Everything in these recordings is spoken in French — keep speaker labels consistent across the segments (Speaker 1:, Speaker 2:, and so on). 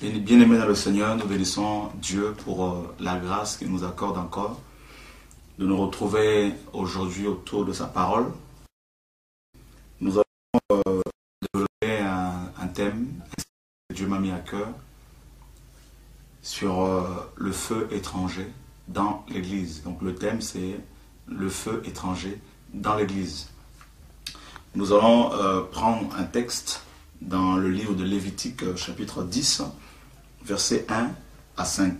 Speaker 1: Bien-aimés dans le Seigneur, nous bénissons Dieu pour la grâce qu'il nous accorde encore de nous retrouver aujourd'hui autour de sa parole. Nous allons développer un thème que Dieu m'a mis à cœur sur le feu étranger dans l'Église. Donc le thème c'est le feu étranger dans l'Église. Nous allons prendre un texte dans le livre de Lévitique chapitre 10, versets 1 à 5.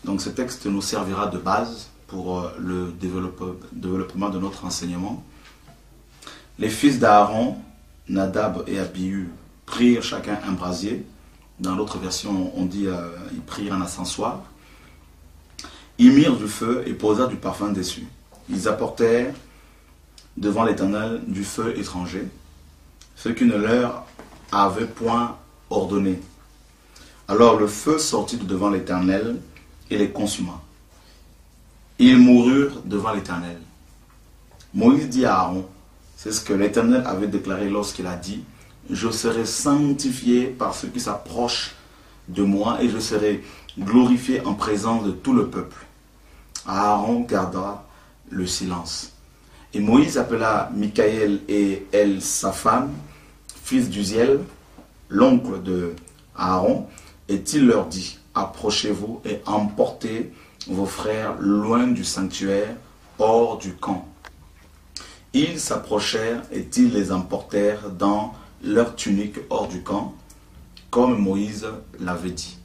Speaker 1: Donc ce texte nous servira de base pour le développement de notre enseignement. Les fils d'Aaron, Nadab et Abihu, prirent chacun un brasier. Dans l'autre version, on dit ils prirent un encensoir. Ils mirent du feu et posèrent du parfum dessus. Ils apportèrent devant l'Éternel du feu étranger, ce qui ne leur avait point ordonné. Alors le feu sortit de devant l'Éternel et les consuma. Ils moururent devant l'Éternel. Moïse dit à Aaron, c'est ce que l'Éternel avait déclaré lorsqu'il a dit, je serai sanctifié par ceux qui s'approchent de moi et je serai glorifié en présence de tout le peuple. Aaron garda le silence. Et Moïse appela Michaël et El sa femme, fils d'Uziel, l'oncle de Aaron, et il leur dit, approchez-vous et emportez vos frères loin du sanctuaire, hors du camp. Ils s'approchèrent et ils les emportèrent dans leur tunique hors du camp, comme Moïse l'avait dit.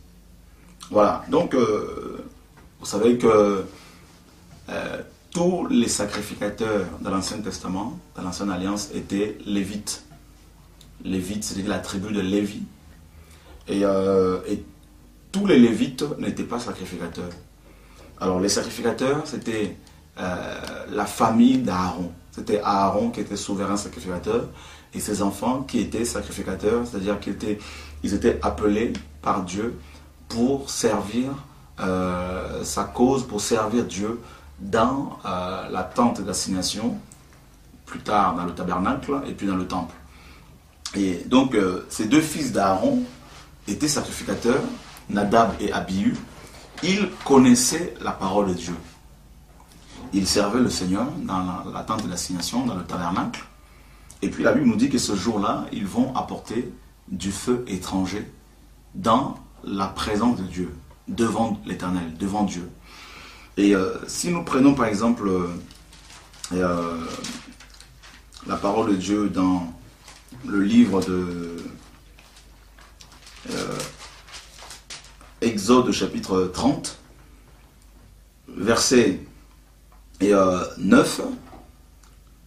Speaker 1: Voilà, donc vous savez que tous les sacrificateurs de l'Ancien Testament, de l'Ancienne Alliance, étaient lévites. Lévites, c'est-à-dire la tribu de Lévi. Et tous les lévites n'étaient pas sacrificateurs. Alors les sacrificateurs, c'était la famille d'Aaron. C'était Aaron qui était souverain sacrificateur et ses enfants qui étaient sacrificateurs, c'est-à-dire qu'ils étaient appelés par Dieu pour servir sa cause, pour servir Dieu dans la tente d'assignation, plus tard dans le tabernacle et puis dans le temple. Et donc ces deux fils d'Aaron étaient sacrificateurs, Nadab et Abihu. Ils connaissaient la parole de Dieu. Ils servaient le Seigneur dans la tente d'assignation, dans le tabernacle. Et puis la Bible nous dit que ce jour-là, ils vont apporter du feu étranger dans la présence de Dieu, devant l'Éternel, devant Dieu. Et si nous prenons par exemple la parole de Dieu dans le livre de Exode chapitre 30, verset 9,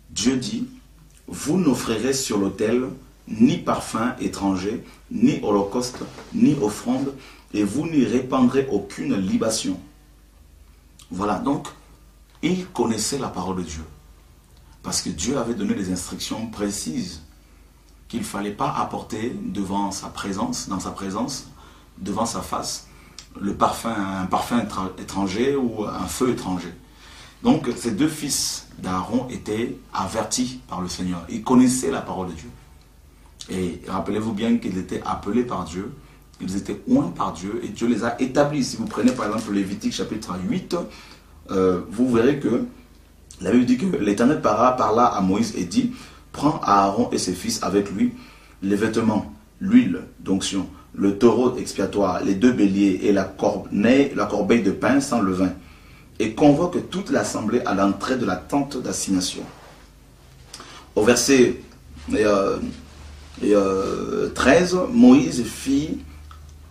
Speaker 1: Dieu dit, vous n'offrirez sur l'autel ni parfum étranger, ni holocauste, ni offrande, et vous n'y répandrez aucune libation. Voilà, donc, ils connaissaient la parole de Dieu. Parce que Dieu avait donné des instructions précises qu'il ne fallait pas apporter devant sa présence, dans sa présence, devant sa face, un parfum étranger ou un feu étranger. Donc, ces deux fils d'Aaron étaient avertis par le Seigneur. Ils connaissaient la parole de Dieu. Et rappelez-vous bien qu'ils étaient appelés par Dieu, ils étaient oints par Dieu et Dieu les a établis. Si vous prenez par exemple Lévitique chapitre 8, vous verrez que la Bible dit que l'Éternel parla à Moïse et dit, prends Aaron et ses fils avec lui les vêtements, l'huile d'onction, le taureau expiatoire, les deux béliers et la corbeille de pain sans levain, et convoque toute l'assemblée à l'entrée de la tente d'assignation. Au verset 13, Moïse fit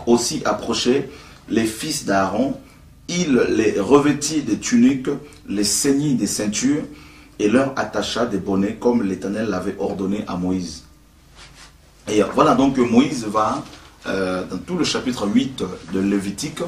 Speaker 1: aussi approcher les fils d'Aaron. Il les revêtit des tuniques, les ceignit des ceintures et leur attacha des bonnets comme l'Éternel l'avait ordonné à Moïse. Et voilà donc que Moïse va, dans tout le chapitre 8 de Lévitique,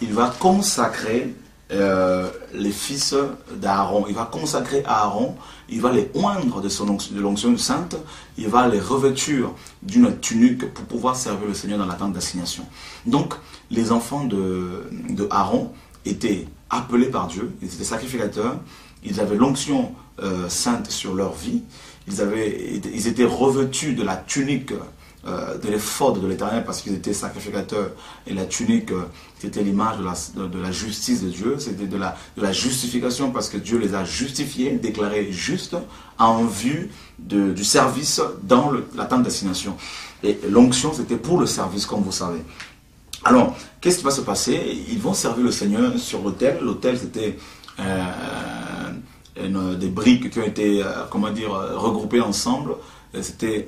Speaker 1: il va consacrer les fils d'Aaron. Il va consacrer Aaron, il va les oindre de l'onction sainte, il va les revêtir d'une tunique pour pouvoir servir le Seigneur dans la tente d'assignation. Donc, les enfants de Aaron étaient appelés par Dieu, ils étaient sacrificateurs, ils avaient l'onction sainte sur leur vie, ils étaient revêtus de la tunique de l'éphod de l'Éternel parce qu'ils étaient sacrificateurs. Et la tunique, c'était l'image de la justice de Dieu. C'était de la justification parce que Dieu les a justifiés, déclarés justes en vue du service dans la tente d'assignation. Et l'onction, c'était pour le service, comme vous savez. Alors, qu'est-ce qui va se passer? Ils vont servir le Seigneur sur l'autel. L'autel, c'était des briques qui ont été, comment dire, regroupées ensemble. C'était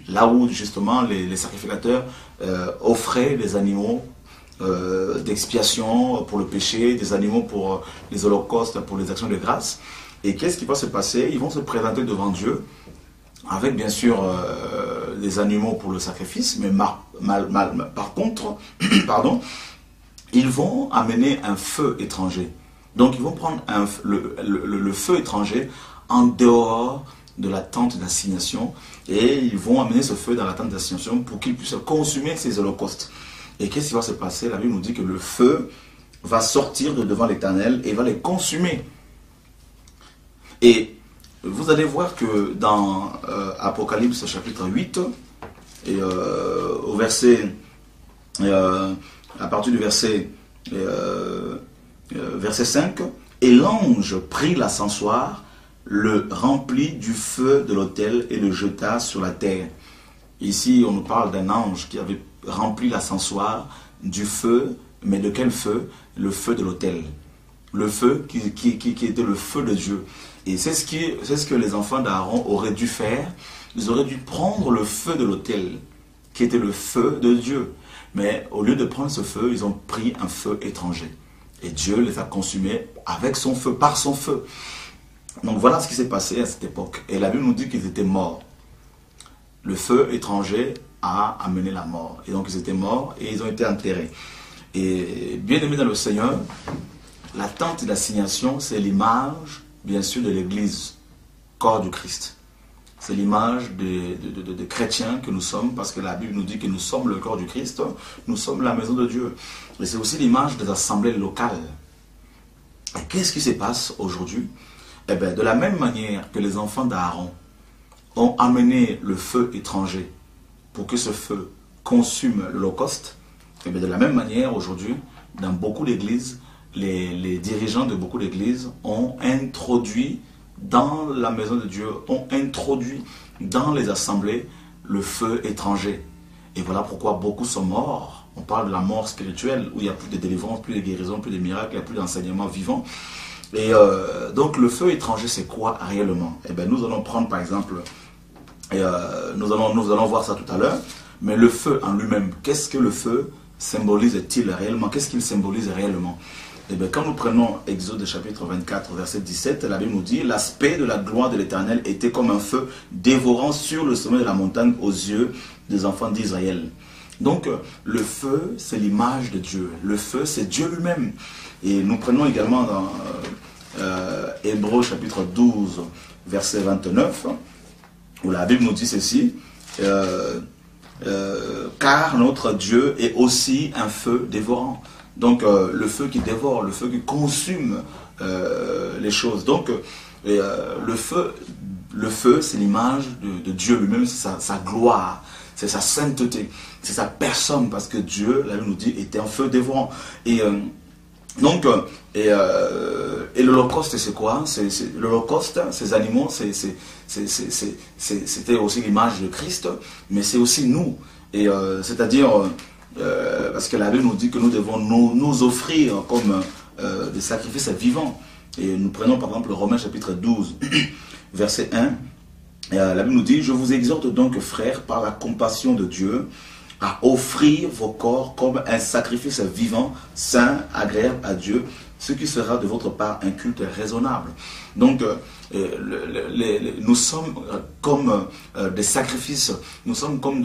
Speaker 1: là où, justement, les sacrificateurs offraient des animaux d'expiation pour le péché, des animaux pour les holocaustes, pour les actions de grâce. Et qu'est-ce qui va se passer? Ils vont se présenter devant Dieu avec bien sûr des animaux pour le sacrifice, mais par contre, pardon, ils vont amener un feu étranger. Donc ils vont prendre le feu étranger en dehors de la tente d'assignation et ils vont amener ce feu dans la tente d'assignation pour qu'ils puissent consumer ces holocaustes. Et qu'est-ce qui va se passer? La Bible nous dit que le feu va sortir de devant l'Éternel et va les consumer. Et vous allez voir que dans Apocalypse chapitre 8, et au verset, à partir du verset 5, et l'ange prit l'ascensoir, le remplit du feu de l'autel et le jeta sur la terre. Ici, on nous parle d'un ange qui avait rempli l'ascensoir du feu, mais de quel feu? Le feu de l'autel. Le feu qui était le feu de Dieu. Et c'est ce que les enfants d'Aaron auraient dû faire. Ils auraient dû prendre le feu de l'autel, qui était le feu de Dieu. Mais au lieu de prendre ce feu, ils ont pris un feu étranger. Et Dieu les a consumés avec son feu, par son feu. Donc voilà ce qui s'est passé à cette époque. Et la Bible nous dit qu'ils étaient morts. Le feu étranger a amené la mort. Et donc ils étaient morts et ils ont été enterrés. Et bien aimés dans le Seigneur, la tente d'assignation, c'est l'image, bien sûr, de l'Église, corps du Christ. C'est l'image de chrétiens que nous sommes, parce que la Bible nous dit que nous sommes le corps du Christ, nous sommes la maison de Dieu. Et c'est aussi l'image des assemblées locales. Et qu'est-ce qui se passe aujourd'hui? Eh bien, de la même manière que les enfants d'Aaron ont amené le feu étranger pour que ce feu consume l'Holocauste, eh bien, de la même manière, aujourd'hui, dans beaucoup d'églises, les dirigeants de beaucoup d'églises ont introduit dans la maison de Dieu, ont introduit dans les assemblées le feu étranger. Et voilà pourquoi beaucoup sont morts. On parle de la mort spirituelle, où il n'y a plus de délivrance, plus de guérison, plus de miracles, il n'y a plus d'enseignement vivant. Et donc le feu étranger, c'est quoi réellement? Eh bien, nous allons prendre par exemple, nous allons voir ça tout à l'heure, mais le feu en lui-même, qu'est-ce que le feu symbolise-t-il réellement? Qu'est-ce qu'il symbolise réellement? Eh bien, quand nous prenons Exode chapitre 24, verset 17, la Bible nous dit « L'aspect de la gloire de l'Éternel était comme un feu dévorant sur le sommet de la montagne aux yeux des enfants d'Israël. » Donc, le feu, c'est l'image de Dieu. Le feu, c'est Dieu lui-même. Et nous prenons également dans Hébreux chapitre 12, verset 29, où la Bible nous dit ceci car notre Dieu est aussi un feu dévorant. Donc le feu qui dévore, le feu qui consume les choses. Donc le feu c'est l'image de Dieu lui-même, c'est sa gloire, c'est sa sainteté, c'est sa personne, parce que Dieu, là il nous dit, était un feu dévorant. Et donc, l'Holocauste, c'est quoi? L'Holocauste, ces animaux, c'était aussi l'image de Christ, mais c'est aussi nous. Et c'est-à-dire, parce que la Bible nous dit que nous devons nous offrir comme des sacrifices vivants. Et nous prenons par exemple Romains chapitre 12, verset 1. Et, la Bible nous dit, je vous exhorte donc, frères, par la compassion de Dieu, à offrir vos corps comme un sacrifice vivant, saint, agréable à Dieu, ce qui sera de votre part un culte raisonnable. Donc, nous sommes comme des sacrifices, nous sommes comme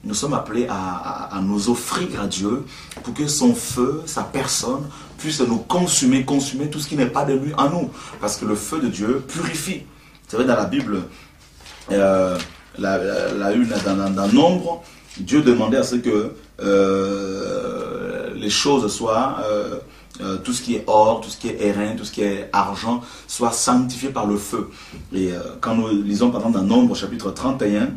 Speaker 1: nous sommes appelés à nous offrir à Dieu pour que son feu, sa personne, puisse nous consumer tout ce qui n'est pas de lui en nous. Parce que le feu de Dieu purifie. C'est vrai, dans la Bible, dans Nombre, Dieu demandait à ce que les choses soient, tout ce qui est or, tout ce qui est airain, tout ce qui est argent, soit sanctifié par le feu. Et quand nous lisons par exemple dans Nombre chapitre 31,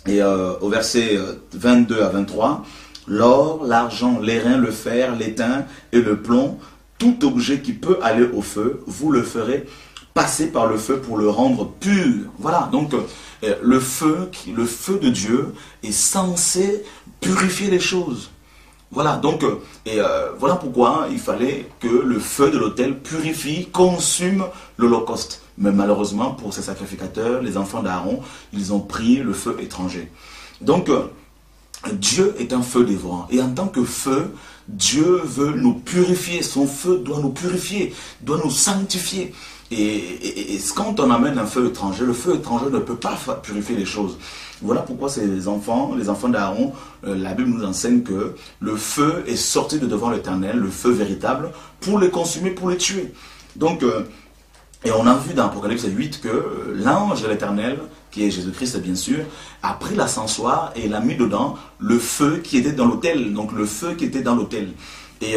Speaker 1: Et au verset 22 à 23, l'or, l'argent, l'airain, le fer, l'étain et le plomb, tout objet qui peut aller au feu, vous le ferez passer par le feu pour le rendre pur. Voilà, donc le feu de Dieu est censé purifier les choses. Voilà, donc, voilà pourquoi il fallait que le feu de l'autel purifie, consume l'holocauste. Mais malheureusement, pour ces sacrificateurs, les enfants d'Aaron, ils ont pris le feu étranger. Donc, Dieu est un feu dévorant. Et en tant que feu, Dieu veut nous purifier. Son feu doit nous purifier, doit nous sanctifier. Et quand on amène un feu étranger, le feu étranger ne peut pas purifier les choses. Voilà pourquoi les enfants d'Aaron, la Bible nous enseigne que le feu est sorti de devant l'Éternel, le feu véritable, pour les consumer, pour les tuer. Donc, et on a vu dans Apocalypse 8 que l'ange de l'Éternel, qui est Jésus-Christ bien sûr, a pris l'ascensoir et il a mis dedans le feu qui était dans l'autel. Donc le feu qui était dans l'autel. Et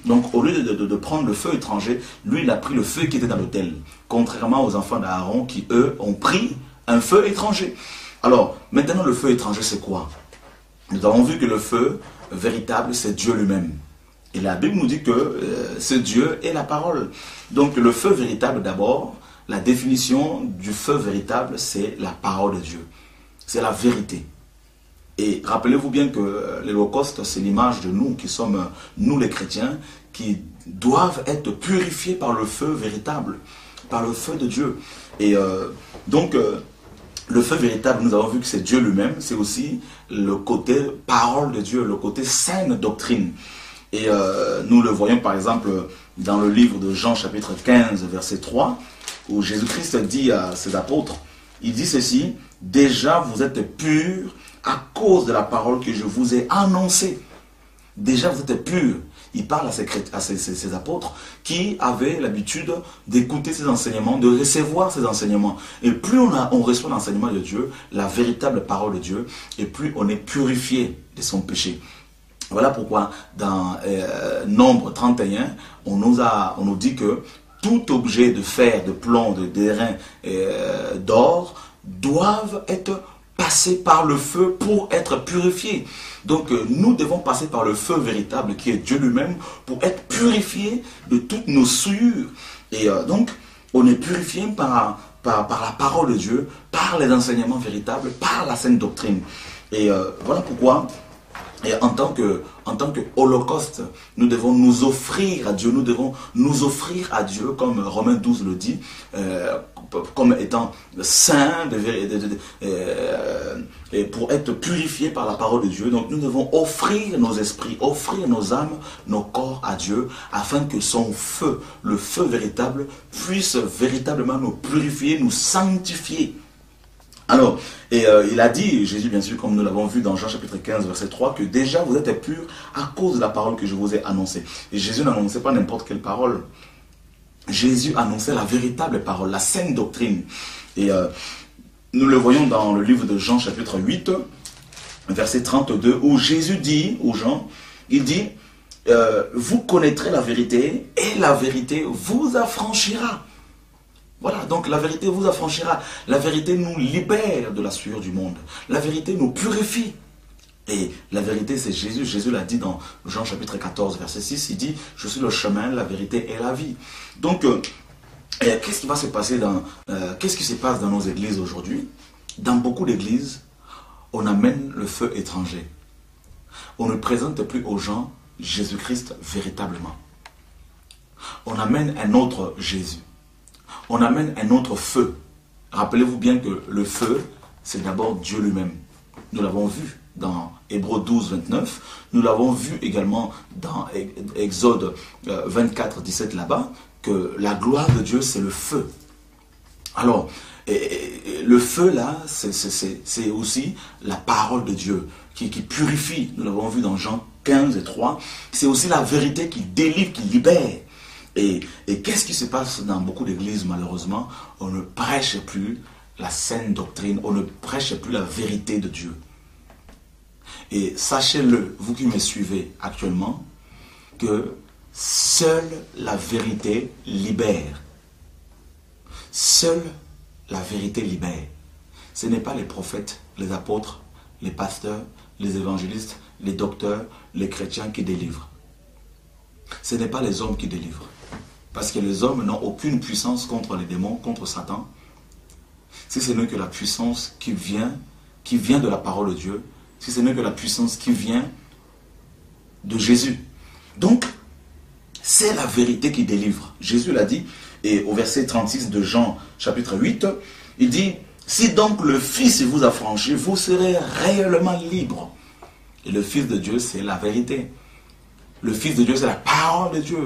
Speaker 1: donc au lieu de prendre le feu étranger, lui il a pris le feu qui était dans l'autel. Contrairement aux enfants d'Aaron qui eux ont pris un feu étranger. Alors maintenant le feu étranger c'est quoi? Nous avons vu que le feu véritable c'est Dieu lui-même. Et la Bible nous dit que ce Dieu est la parole. Donc le feu véritable d'abord, la définition du feu véritable c'est la parole de Dieu. C'est la vérité. Et rappelez-vous bien que l'Holocauste, c'est l'image de nous qui sommes, nous les chrétiens, qui doivent être purifiés par le feu véritable, par le feu de Dieu. Et donc, le feu véritable, nous avons vu que c'est Dieu lui-même, c'est aussi le côté parole de Dieu, le côté saine doctrine. Et nous le voyons par exemple dans le livre de Jean chapitre 15, verset 3, où Jésus-Christ dit à ses apôtres, il dit ceci, « Déjà vous êtes purs à cause de la parole que je vous ai annoncée. » Déjà vous êtes purs. Il parle à ses apôtres qui avaient l'habitude d'écouter ses enseignements, de recevoir ses enseignements. Et plus on reçoit l'enseignement de Dieu, la véritable parole de Dieu, et plus on est purifié de son péché. Voilà pourquoi dans Nombre 31, on nous dit que tout objet de fer, de plomb, d'airain, d'or doivent être passés par le feu pour être purifiés. Donc nous devons passer par le feu véritable qui est Dieu lui-même pour être purifiés de toutes nos souillures. Et donc on est purifié par la parole de Dieu, par les enseignements véritables, par la sainte doctrine. Et voilà pourquoi, et en tant que holocauste, nous devons nous offrir à Dieu, nous devons nous offrir à Dieu, comme Romains 12 le dit, comme étant saints, et pour être purifiés par la parole de Dieu. Donc nous devons offrir nos esprits, offrir nos âmes, nos corps à Dieu, afin que son feu, le feu véritable, puisse véritablement nous purifier, nous sanctifier. Alors, il a dit, Jésus bien sûr, comme nous l'avons vu dans Jean chapitre 15, verset 3, que déjà vous êtes purs à cause de la parole que je vous ai annoncée. Et Jésus n'annonçait pas n'importe quelle parole. Jésus annonçait la véritable parole, la sainte doctrine. Et nous le voyons dans le livre de Jean chapitre 8, verset 32, où Jésus dit aux gens, il dit, vous connaîtrez la vérité et la vérité vous affranchira. Voilà, donc la vérité vous affranchira. La vérité nous libère de la sueur du monde. La vérité nous purifie. Et la vérité, c'est Jésus. Jésus l'a dit dans Jean chapitre 14, verset 6. Il dit, je suis le chemin, la vérité et la vie. Donc, qu'est-ce qui va se passer qu'est-ce qui se passe dans nos églises aujourd'hui? Dans beaucoup d'églises, on amène le feu étranger. On ne présente plus aux gens Jésus-Christ véritablement. On amène un autre Jésus. On amène un autre feu. Rappelez-vous bien que le feu, c'est d'abord Dieu lui-même. Nous l'avons vu dans Hébreux 12, 29. Nous l'avons vu également dans Exode 24, 17 là-bas, que la gloire de Dieu, c'est le feu. Alors, le feu là, c'est aussi la parole de Dieu qui purifie. Nous l'avons vu dans Jean 15 et 3. C'est aussi la vérité qui délivre, qui libère. Et qu'est-ce qui se passe dans beaucoup d'églises malheureusement? On ne prêche plus la saine doctrine, on ne prêche plus la vérité de Dieu. Et sachez-le, vous qui me suivez actuellement, que seule la vérité libère. Seule la vérité libère. Ce n'est pas les prophètes, les apôtres, les pasteurs, les évangélistes, les docteurs, les chrétiens qui délivrent. Ce n'est pas les hommes qui délivrent. Parce que les hommes n'ont aucune puissance contre les démons, contre Satan. Si ce n'est que la puissance qui vient de la parole de Dieu, si ce n'est que la puissance qui vient de Jésus. Donc, c'est la vérité qui délivre. Jésus l'a dit, et au verset 36 de Jean, chapitre 8, il dit, « Si donc le Fils vous a franchi, vous serez réellement libre. » Et le Fils de Dieu, c'est la vérité. Le Fils de Dieu, c'est la parole de Dieu.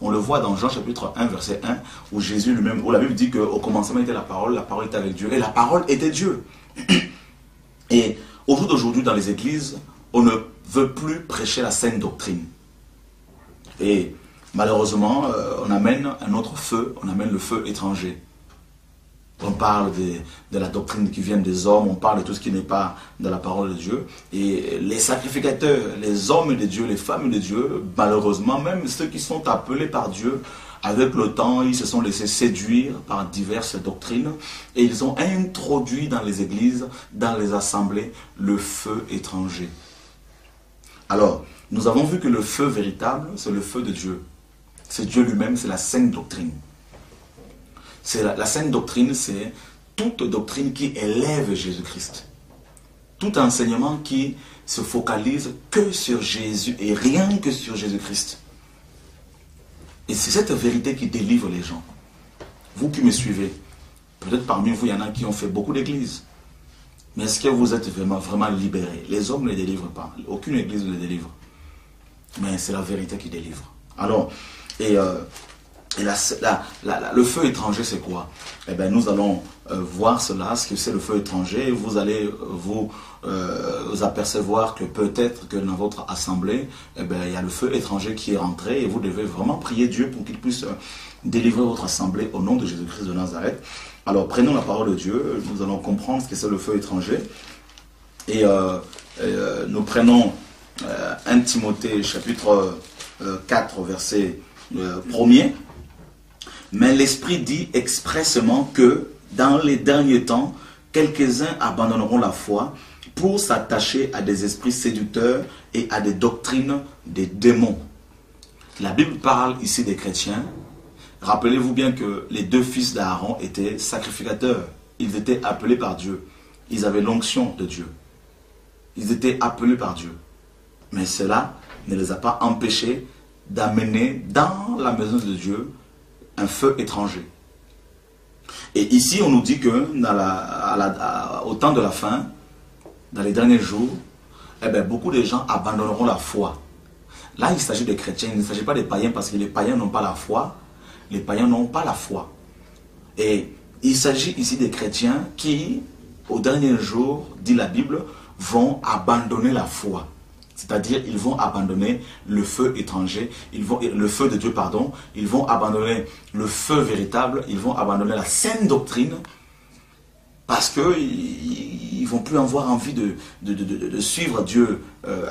Speaker 1: On le voit dans Jean chapitre 1, verset 1, où Jésus lui-même, où la Bible dit qu'au commencement était la parole était avec Dieu, et la parole était Dieu. Et au jour d'aujourd'hui, dans les églises, on ne veut plus prêcher la saine doctrine. Et malheureusement, on amène un autre feu, on amène le feu étranger. On parle de la doctrine qui vient des hommes, on parle de tout ce qui n'est pas de la parole de Dieu. Et les sacrificateurs, les hommes de Dieu, les femmes de Dieu, malheureusement, même ceux qui sont appelés par Dieu, avec le temps, ils se sont laissés séduire par diverses doctrines et ils ont introduit dans les églises, dans les assemblées, le feu étranger. Alors, nous avons vu que le feu véritable, c'est le feu de Dieu. C'est Dieu lui-même, c'est la saine doctrine. La saine doctrine, c'est toute doctrine qui élève Jésus-Christ. Tout enseignement qui se focalise que sur Jésus et rien que sur Jésus-Christ. Et c'est cette vérité qui délivre les gens. Vous qui me suivez, peut-être parmi vous, il y en a qui ont fait beaucoup d'églises. Mais est-ce que vous êtes vraiment libérés? Les hommes ne les délivrent pas. Aucune église ne les délivre. Mais c'est la vérité qui délivre. Alors, le feu étranger, c'est quoi? Eh bien, nous allons voir cela, ce que c'est le feu étranger. Vous allez vous apercevoir que peut-être que dans votre assemblée, eh bien, il y a le feu étranger qui est rentré et vous devez vraiment prier Dieu pour qu'il puisse délivrer votre assemblée au nom de Jésus-Christ de Nazareth. Alors, prenons la parole de Dieu. Nous allons comprendre ce que c'est le feu étranger. Et nous prenons 1 Timothée chapitre 4, verset 1er. Mais l'Esprit dit expressément que dans les derniers temps, quelques-uns abandonneront la foi pour s'attacher à des esprits séducteurs et à des doctrines des démons. La Bible parle ici des chrétiens. Rappelez-vous bien que les deux fils d'Aaron étaient sacrificateurs. Ils étaient appelés par Dieu. Ils avaient l'onction de Dieu. Ils étaient appelés par Dieu. Mais cela ne les a pas empêchés d'amener dans la maison de Dieu un feu étranger. Et ici, on nous dit que au temps de la fin, dans les derniers jours, eh bien, beaucoup de gens abandonneront la foi. Là, il s'agit des chrétiens, il ne s'agit pas des païens parce que les païens n'ont pas la foi. Les païens n'ont pas la foi. Et il s'agit ici des chrétiens qui, au dernier jour, dit la Bible, vont abandonner la foi. C'est-à-dire, ils vont abandonner le feu étranger, le feu de Dieu, pardon, ils vont abandonner le feu véritable, ils vont abandonner la saine doctrine, parce qu'ils ne vont plus avoir envie de suivre Dieu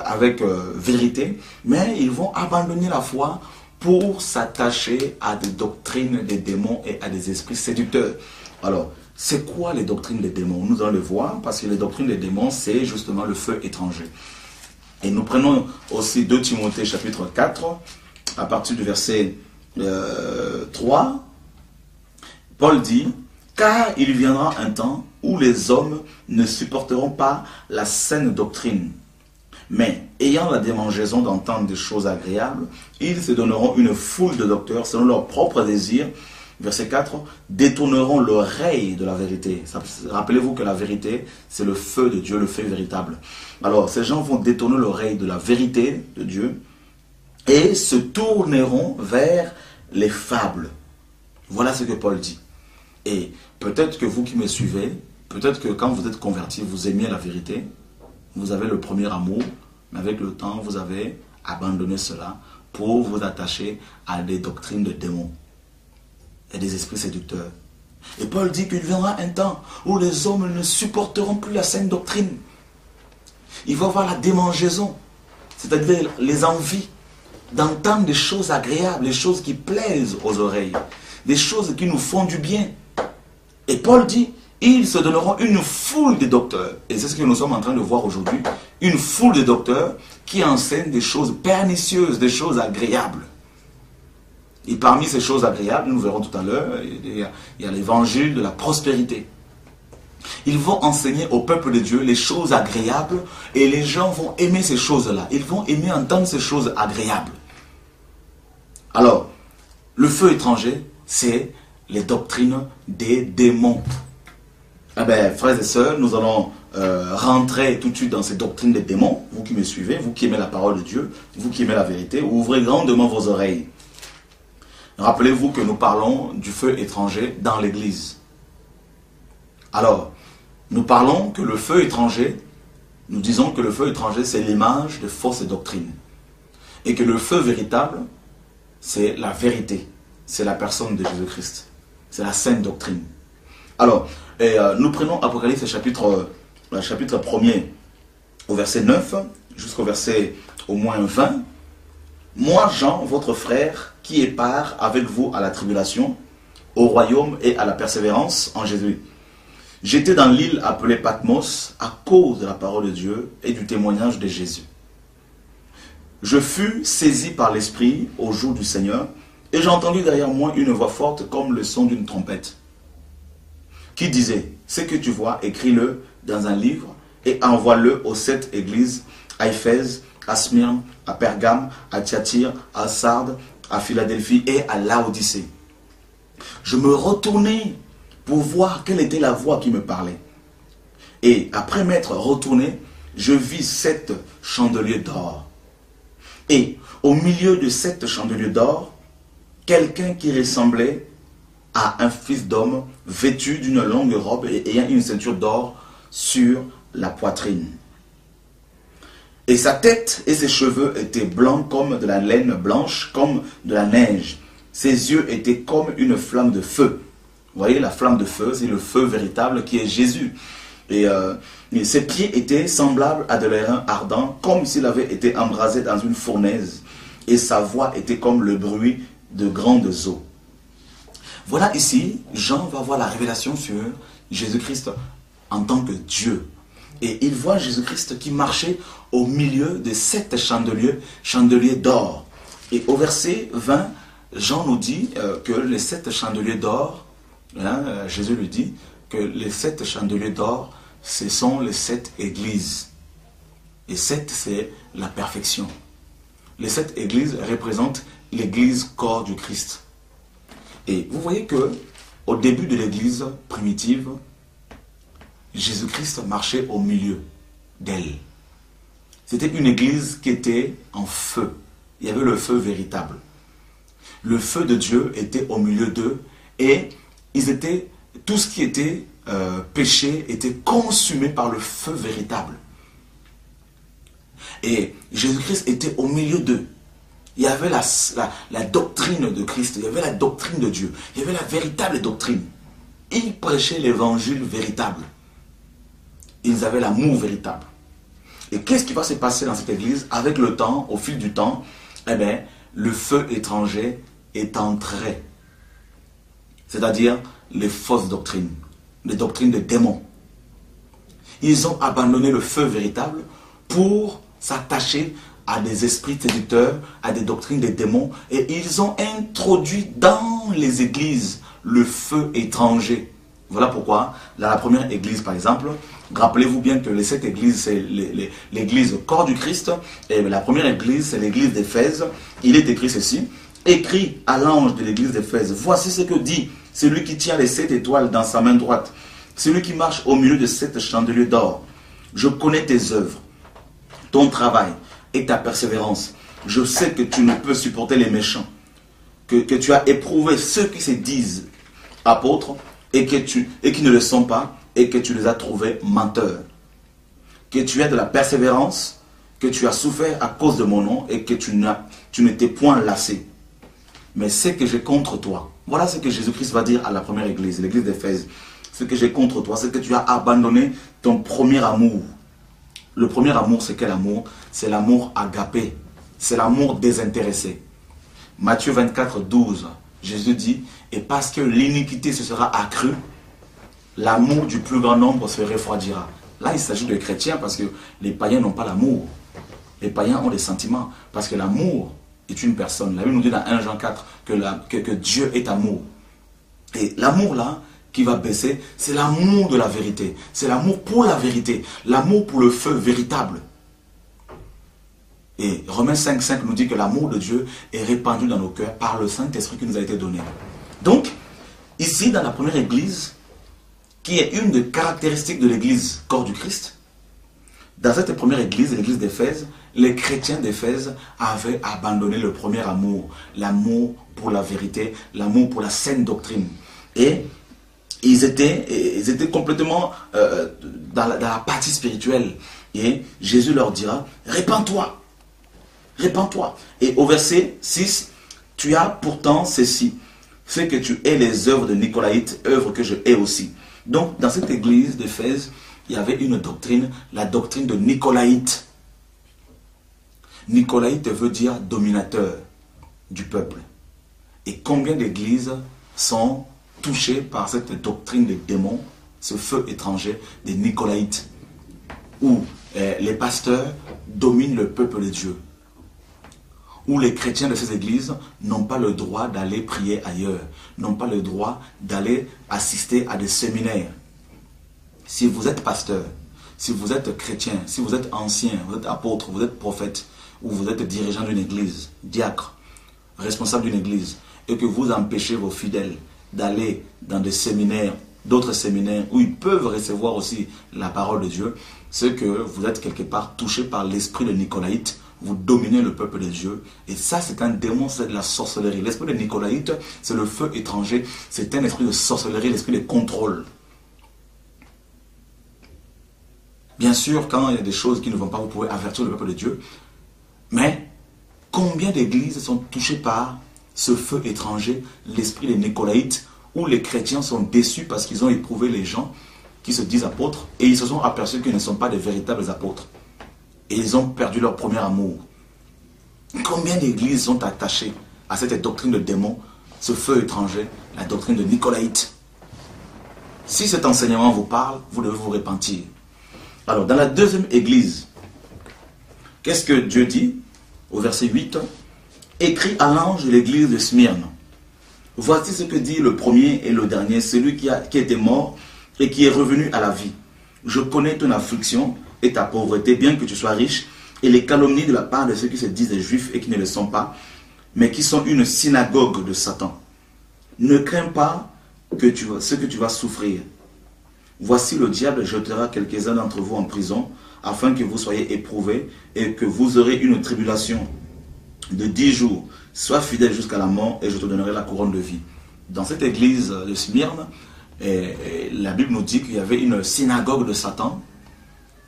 Speaker 1: avec vérité, mais ils vont abandonner la foi pour s'attacher à des doctrines des démons et à des esprits séducteurs. Alors, c'est quoi les doctrines des démons? Nous allons le voir, parce que les doctrines des démons, c'est justement le feu étranger. Et nous prenons aussi 2 Timothée chapitre 4, à partir du verset 3. Paul dit, « Car il viendra un temps où les hommes ne supporteront pas la saine doctrine, mais ayant la démangeaison d'entendre des choses agréables, ils se donneront une foule de docteurs selon leur propre désir. » Verset 4, « détourneront l'oreille de la vérité. » Rappelez-vous que la vérité, c'est le feu de Dieu, le feu véritable. Alors, ces gens vont détourner l'oreille de la vérité de Dieu et se tourneront vers les fables. Voilà ce que Paul dit. Et peut-être que vous qui me suivez, peut-être que quand vous êtes convertis, vous aimiez la vérité, vous avez le premier amour, mais avec le temps, vous avez abandonné cela pour vous attacher à des doctrines de démons et des esprits séducteurs. Et Paul dit qu'il viendra un temps où les hommes ne supporteront plus la saine doctrine. Il va y avoir la démangeaison, c'est-à-dire les envies d'entendre des choses agréables, des choses qui plaisent aux oreilles, des choses qui nous font du bien. Et Paul dit, ils se donneront une foule de docteurs. Et c'est ce que nous sommes en train de voir aujourd'hui. Une foule de docteurs qui enseignent des choses pernicieuses, des choses agréables. Et parmi ces choses agréables, nous verrons tout à l'heure, il y a l'évangile de la prospérité. Ils vont enseigner au peuple de Dieu les choses agréables et les gens vont aimer ces choses-là. Ils vont aimer entendre ces choses agréables. Alors, le feu étranger, c'est les doctrines des démons. Eh bien, frères et sœurs, nous allons rentrer tout de suite dans ces doctrines des démons. Vous qui me suivez, vous qui aimez la parole de Dieu, vous qui aimez la vérité, ouvrez grandement vos oreilles. Rappelez-vous que nous parlons du feu étranger dans l'Église. Alors, nous parlons que le feu étranger, nous disons que le feu étranger, c'est l'image de fausses doctrines. Et que le feu véritable, c'est la vérité. C'est la personne de Jésus-Christ. C'est la sainte doctrine. Alors, nous prenons Apocalypse chapitre 1er au verset 9 jusqu'au verset au moins 20. Moi, Jean, votre frère, qui est part avec vous à la tribulation, au royaume et à la persévérance en Jésus. J'étais dans l'île appelée Patmos à cause de la parole de Dieu et du témoignage de Jésus. Je fus saisi par l'Esprit au jour du Seigneur et j'ai entendu derrière moi une voix forte comme le son d'une trompette qui disait, ce que tu vois, écris-le dans un livre et envoie-le aux 7 églises, à Éphèse, à Smyrne, à Pergame, à Thyatire, à Sardes, à Philadelphie et à Laodicée. Je me retournai pour voir quelle était la voix qui me parlait. Et après m'être retourné, je vis 7 chandeliers d'or. Et au milieu de 7 chandeliers d'or, quelqu'un qui ressemblait à un fils d'homme vêtu d'une longue robe et ayant une ceinture d'or sur la poitrine. Et sa tête et ses cheveux étaient blancs comme de la laine blanche, comme de la neige. Ses yeux étaient comme une flamme de feu. Vous voyez, la flamme de feu, c'est le feu véritable qui est Jésus. Et ses pieds étaient semblables à de l'airain ardent, comme s'il avait été embrasé dans une fournaise. Et sa voix était comme le bruit de grandes eaux. Voilà ici, Jean va voir la révélation sur Jésus-Christ en tant que Dieu. Et il voit Jésus-Christ qui marchait au milieu de 7 chandeliers d'or. Et au verset 20, Jean nous dit que les 7 chandeliers d'or, Jésus lui dit que les 7 chandeliers d'or, ce sont les 7 églises. Et 7, c'est la perfection. Les 7 églises représentent l'église corps du Christ. Et vous voyez que au début de l'église primitive, Jésus-Christ marchait au milieu d'elle. C'était une église qui était en feu. Il y avait le feu véritable. Le feu de Dieu était au milieu d'eux et tout ce qui était péché était consumé par le feu véritable. Et Jésus-Christ était au milieu d'eux. Il y avait la doctrine de Christ, il y avait la doctrine de Dieu, il y avait la véritable doctrine. Ils prêchaient l'évangile véritable. Ils avaient l'amour véritable. Et qu'est-ce qui va se passer dans cette église? Avec le temps, au fil du temps, eh bien, le feu étranger est entré. C'est-à-dire les fausses doctrines, les doctrines de démons. Ils ont abandonné le feu véritable pour s'attacher à des esprits séducteurs, à des doctrines des démons, et ils ont introduit dans les églises le feu étranger. Voilà pourquoi, dans la première église par exemple, rappelez-vous bien que les 7 églises, c'est l'église corps du Christ, et la première église, c'est l'église d'Éphèse. Il est écrit ceci, écrit à l'ange de l'église d'Éphèse, voici ce que dit celui qui tient les 7 étoiles dans sa main droite, celui qui marche au milieu de 7 chandeliers d'or. Je connais tes œuvres, ton travail et ta persévérance. Je sais que tu ne peux supporter les méchants, que tu as éprouvé ceux qui se disent apôtres et qui ne le sont pas, et que tu les as trouvés menteurs. Que tu as de la persévérance, que tu as souffert à cause de mon nom et que tu ne t'es point lassé. Mais ce que j'ai contre toi, voilà ce que Jésus-Christ va dire à la première église, l'église d'Éphèse. Ce que j'ai contre toi, c'est que tu as abandonné ton premier amour. Le premier amour, c'est quel amour? C'est l'amour agapé. C'est l'amour désintéressé. Matthieu 24, 12, Jésus dit, et parce que l'iniquité se sera accrue, l'amour du plus grand nombre se refroidira. Là, il s'agit de chrétiens parce que les païens n'ont pas l'amour. Les païens ont des sentiments parce que l'amour est une personne. La Bible nous dit dans 1 Jean 4 que Dieu est amour. Et l'amour là, qui va baisser, c'est l'amour de la vérité. C'est l'amour pour la vérité. L'amour pour le feu véritable. Et Romains 5,5 nous dit que l'amour de Dieu est répandu dans nos cœurs par le Saint-Esprit qui nous a été donné. Donc, ici, dans la première église, qui est une des caractéristiques de l'église corps du Christ, dans cette première église, l'église d'Éphèse, les chrétiens d'Éphèse avaient abandonné le premier amour, l'amour pour la vérité, l'amour pour la saine doctrine. Et ils étaient complètement dans la partie spirituelle. Et Jésus leur dira, répands-toi, répands-toi. Et au verset 6, tu as pourtant ceci, fait que tu hais les œuvres de Nicolaïte, œuvres que je hais aussi. Donc, dans cette église d'Éphèse, il y avait une doctrine, la doctrine de Nicolaïte. Nicolaïte veut dire dominateur du peuple. Et combien d'églises sont touchées par cette doctrine des démons, ce feu étranger des Nicolaïtes, où les pasteurs dominent le peuple de Dieu, où les chrétiens de ces églises n'ont pas le droit d'aller prier ailleurs, n'ont pas le droit d'aller assister à des séminaires. Si vous êtes pasteur, si vous êtes chrétien, si vous êtes ancien, vous êtes apôtre, vous êtes prophète, ou vous êtes dirigeant d'une église, diacre, responsable d'une église, et que vous empêchez vos fidèles d'aller dans des séminaires, d'autres séminaires, où ils peuvent recevoir aussi la parole de Dieu, c'est que vous êtes quelque part touché par l'esprit de Nicolaïte, vous dominez le peuple de Dieu, et ça c'est un démon, c'est de la sorcellerie. L'esprit de Nicolaïte, c'est le feu étranger, c'est un esprit de sorcellerie, l'esprit de contrôle. Bien sûr, quand il y a des choses qui ne vont pas, vous pouvez avertir le peuple de Dieu, mais combien d'églises sont touchées par ce feu étranger, l'esprit des Nicolaïtes, où les chrétiens sont déçus parce qu'ils ont éprouvé les gens qui se disent apôtres, et ils se sont aperçus qu'ils ne sont pas des véritables apôtres. Et ils ont perdu leur premier amour. Combien d'églises sont attachées à cette doctrine de démon, ce feu étranger, la doctrine de Nicolaïte? Si cet enseignement vous parle, vous devez vous repentir. Alors, dans la deuxième église, qu'est-ce que Dieu dit? Au verset 8, écrit à l'ange de l'église de Smyrne. Voici ce que dit le premier et le dernier, celui qui était mort et qui est revenu à la vie. Je connais ton affliction et ta pauvreté, bien que tu sois riche, et les calomnies de la part de ceux qui se disent juifs et qui ne le sont pas, mais qui sont une synagogue de Satan. Ne crains pas ce que tu vas souffrir. Voici le diable jettera quelques-uns d'entre vous en prison, afin que vous soyez éprouvés et que vous aurez une tribulation de 10 jours. Sois fidèle jusqu'à la mort et je te donnerai la couronne de vie. Dans cette église de Smyrne, la Bible nous dit qu'il y avait une synagogue de Satan,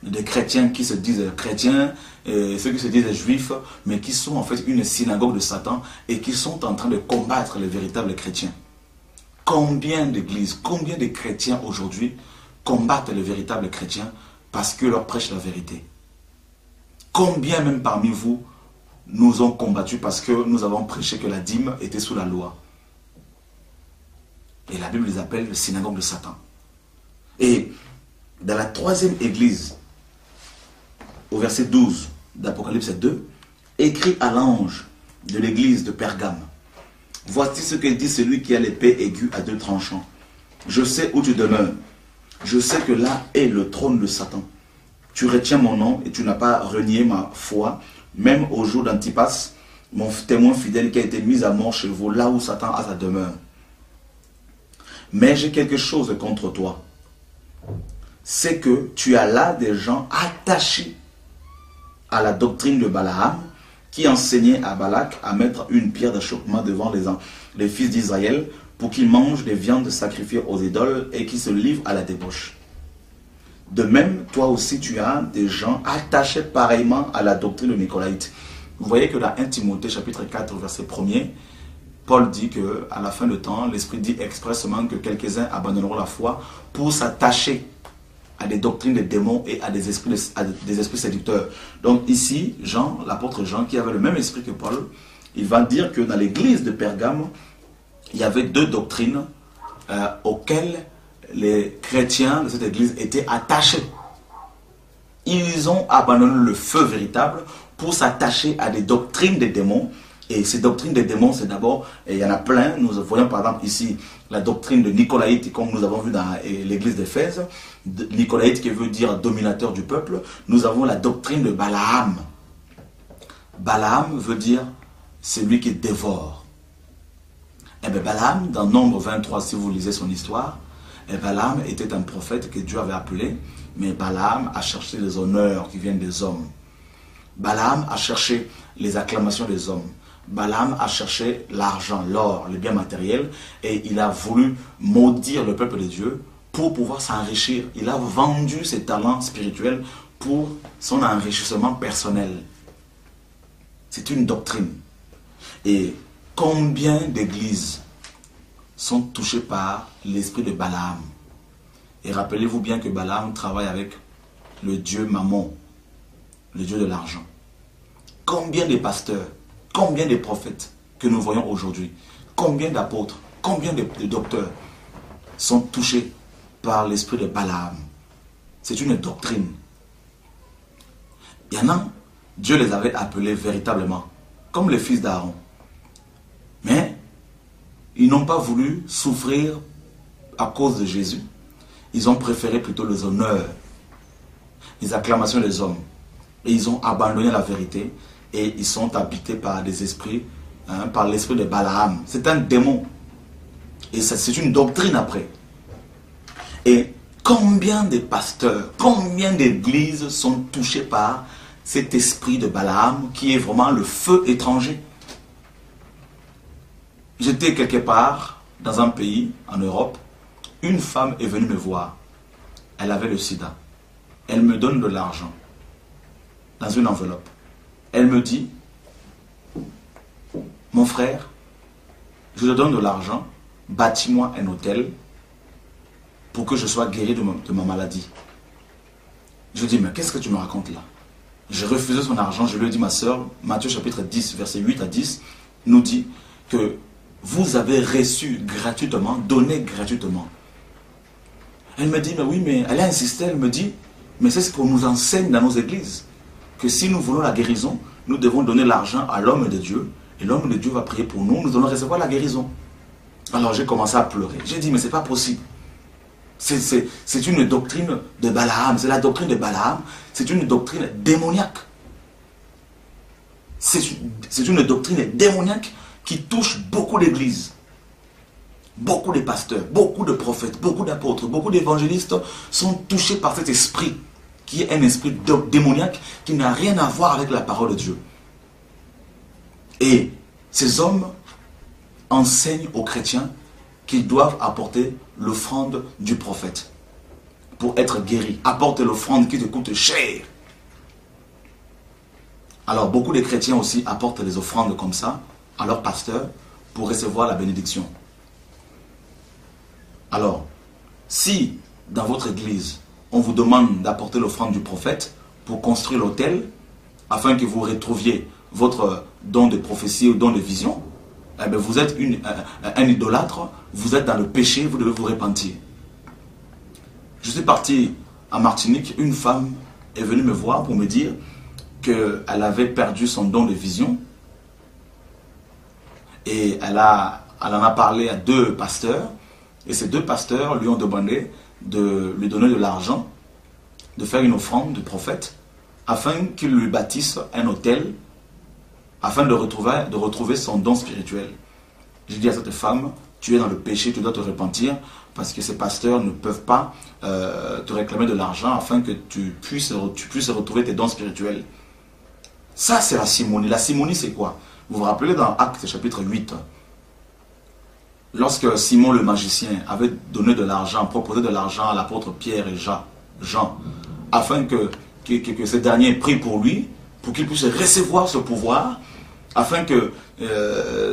Speaker 1: des chrétiens qui se disent chrétiens, ceux qui se disent juifs, mais qui sont en fait une synagogue de Satan et qui sont en train de combattre les véritables chrétiens. Combien d'églises, combien de chrétiens aujourd'hui combattent les véritables chrétiens parce que leur prêchent la vérité? Combien même parmi vous nous ont combattus parce que nous avons prêché que la dîme était sous la loi? Et la Bible les appelle le synagogue de Satan. Et dans la troisième église, au verset 12 d'Apocalypse 2, écrit à l'ange de l'église de Pergame. Voici ce que dit celui qui a l'épée aiguë à 2 tranchants. Je sais où tu demeures. Je sais que là est le trône de Satan. Tu retiens mon nom et tu n'as pas renié ma foi, même au jour d'Antipas, mon témoin fidèle qui a été mis à mort chez vous, là où Satan a sa demeure. Mais j'ai quelque chose contre toi. C'est que tu as là des gens attachés à la doctrine de Balaam, qui enseignait à Balak à mettre une pierre d'achoppement devant les fils d'Israël pour qu'ils mangent des viandes sacrifiées aux idoles et qui se livrent à la débauche. De même, toi aussi, tu as des gens attachés pareillement à la doctrine de Nicolaïte. Vous voyez que dans 1 Timothée chapitre 4, verset 1er, Paul dit qu'à la fin de temps, l'Esprit dit expressément que quelques-uns abandonneront la foi pour s'attacher à des doctrines de démons et à des esprits séducteurs. Donc ici, Jean, l'apôtre Jean, qui avait le même esprit que Paul, il va dire que dans l'église de Pergame, il y avait 2 doctrines auxquelles les chrétiens de cette église étaient attachés. Ils ont abandonné le feu véritable pour s'attacher à des doctrines des démons. Et ces doctrines des démons, c'est d'abord, et il y en a plein. Nous voyons par exemple ici la doctrine de Nicolaïte, comme nous avons vu dans l'église d'Éphèse. Nicolaïte qui veut dire dominateur du peuple. Nous avons la doctrine de Balaam. Balaam veut dire celui qui dévore. Et bien Balaam, dans Nombre 23, si vous lisez son histoire, et Balaam était un prophète que Dieu avait appelé, mais Balaam a cherché les honneurs qui viennent des hommes. Balaam a cherché les acclamations des hommes. Balaam a cherché l'argent, l'or, les biens matériels, et il a voulu maudire le peuple de Dieu pour pouvoir s'enrichir. Il a vendu ses talents spirituels pour son enrichissement personnel. C'est une doctrine. Et combien d'églises sont touchées par l'esprit de Balaam? Et rappelez-vous bien que Balaam travaille avec le dieu Mammon, le dieu de l'argent. Combien de pasteurs, combien de prophètes que nous voyons aujourd'hui, combien d'apôtres, combien de docteurs sont touchés par l'esprit de Balaam? C'est une doctrine. Il y en a, Dieu les avait appelés véritablement, comme les fils d'Aaron. Mais ils n'ont pas voulu souffrir à cause de Jésus. Ils ont préféré plutôt les honneurs, les acclamations des hommes. Et ils ont abandonné la vérité et ils sont habités par des esprits, par l'esprit de Balaam. C'est un démon. Et c'est une doctrine après. Et combien de pasteurs, combien d'églises sont touchées par cet esprit de Balaam qui est vraiment le feu étranger? J'étais quelque part dans un pays en Europe. Une femme est venue me voir. Elle avait le sida. Elle me donne de l'argent dans une enveloppe. Elle me dit, mon frère, je te donne de l'argent, bâtis-moi un hôtel pour que je sois guéri de ma maladie. Je dis, mais qu'est-ce que tu me racontes là? J'ai refusé son argent, je lui ai dit, ma soeur, Matthieu chapitre 10, verset 8 à 10, nous dit que vous avez reçu gratuitement, donné gratuitement. Elle me dit, mais oui, mais elle a insisté, elle me dit, mais c'est ce qu'on nous enseigne dans nos églises, que si nous voulons la guérison, nous devons donner l'argent à l'homme de Dieu, et l'homme de Dieu va prier pour nous, nous allons recevoir la guérison. Alors j'ai commencé à pleurer. J'ai dit, mais c'est pas possible. C'est une doctrine de Balaam, c'est la doctrine de Balaam, c'est une doctrine démoniaque. C'est une doctrine démoniaque qui touche beaucoup d'églises. Beaucoup de pasteurs, beaucoup de prophètes, beaucoup d'apôtres, beaucoup d'évangélistes sont touchés par cet esprit qui est un esprit démoniaque qui n'a rien à voir avec la parole de Dieu. Et ces hommes enseignent aux chrétiens qu'ils doivent apporter l'offrande du prophète pour être guéris. Apporte l'offrande qui te coûte cher. Alors beaucoup de chrétiens aussi apportent des offrandes comme ça à leur pasteur pour recevoir la bénédiction. Alors, si dans votre église, on vous demande d'apporter l'offrande du prophète pour construire l'autel, afin que vous retrouviez votre don de prophétie ou don de vision, eh bien vous êtes un idolâtre, vous êtes dans le péché, vous devez vous repentir. Je suis parti en Martinique, une femme est venue me voir pour me dire qu'elle avait perdu son don de vision et elle en a parlé à 2 pasteurs. Et ces 2 pasteurs lui ont demandé de lui donner de l'argent, de faire une offrande du prophète, afin qu'il lui bâtisse un hôtel, afin de retrouver son don spirituel. J'ai dit à cette femme, tu es dans le péché, tu dois te repentir, parce que ces pasteurs ne peuvent pas te réclamer de l'argent afin que tu puisses retrouver tes dons spirituels. Ça, c'est la simonie. La simonie, c'est quoi? Vous vous rappelez dans Actes chapitre 8, lorsque Simon le magicien avait donné de l'argent, proposé de l'argent à l'apôtre Pierre et Jean, afin que ces derniers prient pour lui, pour qu'il puisse recevoir ce pouvoir, afin que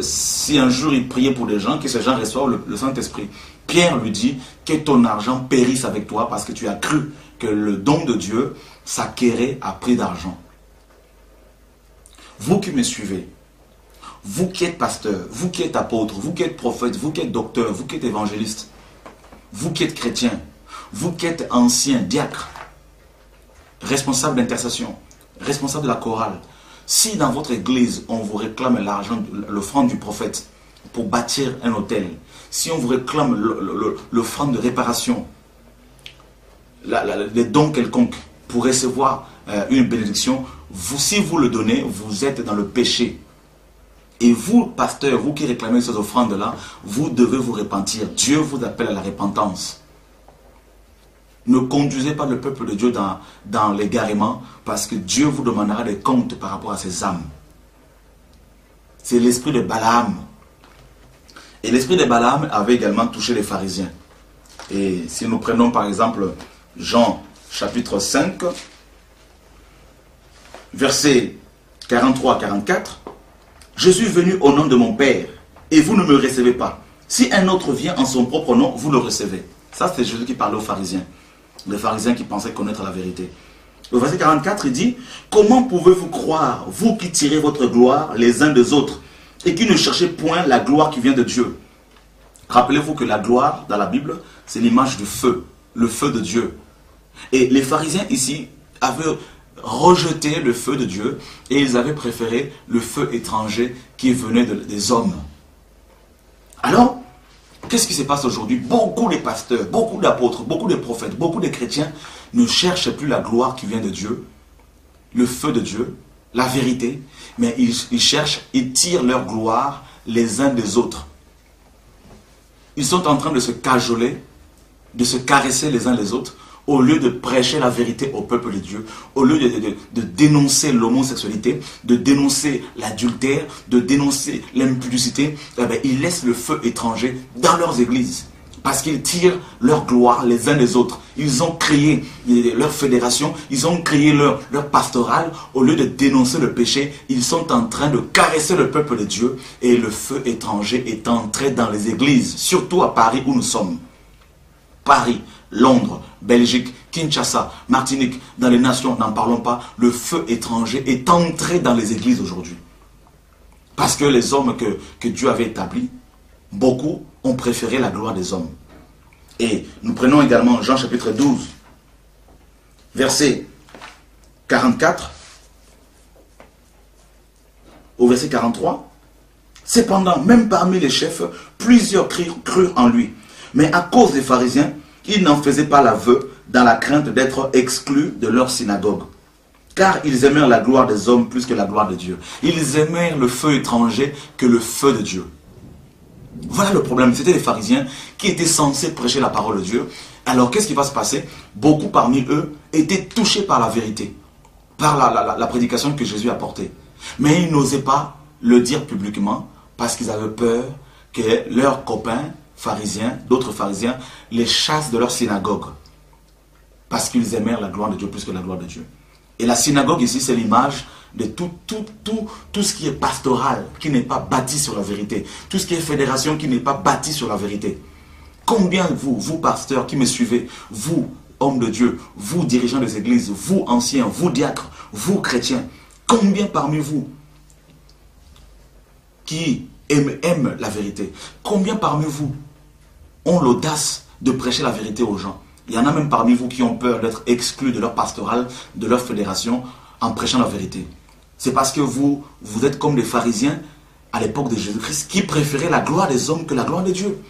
Speaker 1: si un jour il priait pour des gens, que ces gens reçoivent le Saint-Esprit. Pierre lui dit que ton argent périsse avec toi parce que tu as cru que le don de Dieu s'acquérait à prix d'argent. Vous qui me suivez, vous qui êtes pasteur, vous qui êtes apôtre, vous qui êtes prophète, vous qui êtes docteur, vous qui êtes évangéliste, vous qui êtes chrétiens, vous qui êtes anciens, diacres, responsables d'intercession, responsables de la chorale, si dans votre église, on vous réclame l'argent, l'offrande du prophète pour bâtir un hôtel, si on vous réclame l'offrande de réparation, les dons quelconques pour recevoir une bénédiction, si vous le donnez, vous êtes dans le péché. Et vous, pasteurs, vous qui réclamez ces offrandes-là, vous devez vous repentir. Dieu vous appelle à la repentance. Ne conduisez pas le peuple de Dieu dans l'égarement, parce que Dieu vous demandera des comptes par rapport à ces âmes. C'est l'esprit de Balaam. Et l'esprit de Balaam avait également touché les pharisiens. Et si nous prenons par exemple Jean chapitre 5, versets 43-44, « Je suis venu au nom de mon Père, et vous ne me recevez pas. Si un autre vient en son propre nom, vous le recevez. » Ça, c'est Jésus qui parlait aux pharisiens. Les pharisiens qui pensaient connaître la vérité. Le verset 44, il dit, « Comment pouvez-vous croire, vous qui tirez votre gloire les uns des autres, et qui ne cherchez point la gloire qui vient de Dieu ?» Rappelez-vous que la gloire, dans la Bible, c'est l'image du feu, le feu de Dieu. Et les pharisiens ici avaient rejeté le feu de Dieu et ils avaient préféré le feu étranger qui venait des hommes. Alors, qu'est-ce qui se passe aujourd'hui? Beaucoup de pasteurs, beaucoup d'apôtres, beaucoup de prophètes, beaucoup de chrétiens ne cherchent plus la gloire qui vient de Dieu, le feu de Dieu, la vérité, mais ils cherchent, ils tirent leur gloire les uns des autres. Ils sont en train de se cajoler, de se caresser les uns les autres, au lieu de prêcher la vérité au peuple de Dieu, au lieu de dénoncer l'homosexualité, de dénoncer l'adultère, de dénoncer l'impudicité, eh bien, ils laissent le feu étranger dans leurs églises. Parce qu'ils tirent leur gloire les uns les autres. Ils ont créé leur fédération, ils ont créé leur pastoral. Au lieu de dénoncer le péché, ils sont en train de caresser le peuple de Dieu. Et le feu étranger est entré dans les églises, surtout à Paris où nous sommes. Paris, Londres, Belgique, Kinshasa, Martinique, dans les nations, n'en parlons pas, le feu étranger est entré dans les églises aujourd'hui. Parce que les hommes que Dieu avait établis, beaucoup ont préféré la gloire des hommes. Et nous prenons également Jean chapitre 12, verset 44 au verset 43. Cependant, même parmi les chefs, plusieurs crurent en lui. Mais à cause des pharisiens, ils n'en faisaient pas l'aveu dans la crainte d'être exclus de leur synagogue. Car ils aimèrent la gloire des hommes plus que la gloire de Dieu. Ils aimèrent le feu étranger que le feu de Dieu. Voilà le problème. C'était les pharisiens qui étaient censés prêcher la parole de Dieu. Alors qu'est-ce qui va se passer? Beaucoup parmi eux étaient touchés par la vérité, par la prédication que Jésus a portée. Mais ils n'osaient pas le dire publiquement parce qu'ils avaient peur que leurs copains pharisiens, d'autres pharisiens, les chassent de leur synagogue. Parce qu'ils aimèrent la gloire de Dieu plus que la gloire de Dieu. Et la synagogue ici, c'est l'image de tout ce qui est pastoral, qui n'est pas bâti sur la vérité. Tout ce qui est fédération, qui n'est pas bâti sur la vérité. Combien vous pasteurs qui me suivez, vous, hommes de Dieu, vous, dirigeants des églises, vous, anciens, vous, diacres, vous, chrétiens, combien parmi vous qui aiment la vérité, combien parmi vous ont l'audace de prêcher la vérité aux gens? Il y en a même parmi vous qui ont peur d'être exclus de leur pastoral, de leur fédération, en prêchant la vérité. C'est parce que vous êtes comme des pharisiens à l'époque de Jésus-Christ qui préféraient la gloire des hommes que la gloire de Dieu.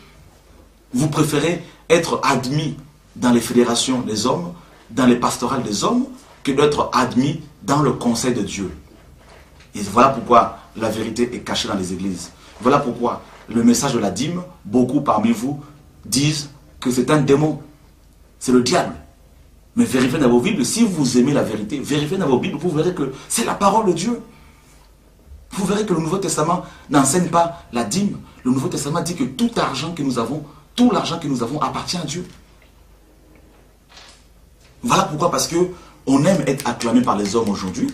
Speaker 1: Vous préférez être admis dans les fédérations des hommes, dans les pastorales des hommes, que d'être admis dans le conseil de Dieu. Et voilà pourquoi la vérité est cachée dans les églises. Voilà pourquoi le message de la dîme, beaucoup parmi vous disent que c'est un démon. C'est le diable. Mais vérifiez dans vos Bibles, si vous aimez la vérité, vérifiez dans vos Bibles, vous verrez que c'est la parole de Dieu. Vous verrez que le Nouveau Testament n'enseigne pas la dîme. Le Nouveau Testament dit que tout l'argent que nous avons appartient à Dieu. Voilà pourquoi, parce que on aime être acclamé par les hommes aujourd'hui.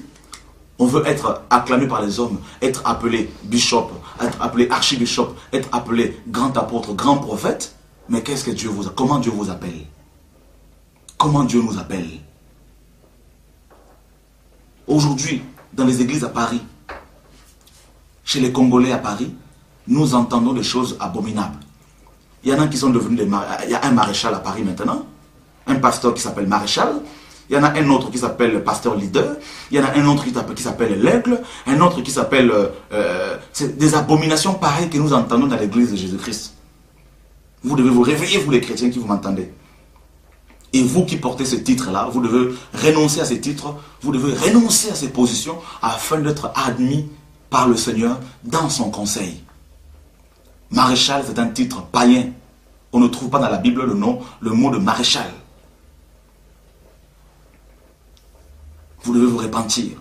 Speaker 1: On veut être acclamé par les hommes, être appelé bishop, être appelé archibishop, être appelé grand apôtre, grand prophète. Mais qu'est-ce que Dieu vous a? Comment Dieu vous appelle? Comment Dieu nous appelle? Aujourd'hui, dans les églises à Paris, chez les Congolais à Paris, nous entendons des choses abominables. Il y en a qui sont devenus il y a un maréchal à Paris maintenant, un pasteur qui s'appelle Maréchal. Il y en a un autre qui s'appelle le pasteur leader. Il y en a un autre qui s'appelle l'aigle. Un autre qui s'appelle... c'est des abominations pareilles que nous entendons dans l'église de Jésus-Christ. Vous devez vous réveiller, vous les chrétiens qui vous m'entendez. Et vous qui portez ce titre-là, vous devez renoncer à ces titres. Vous devez renoncer à ces positions afin d'être admis par le Seigneur dans son conseil. Maréchal, c'est un titre païen. On ne trouve pas dans la Bible le mot de maréchal. Vous devez vous repentir.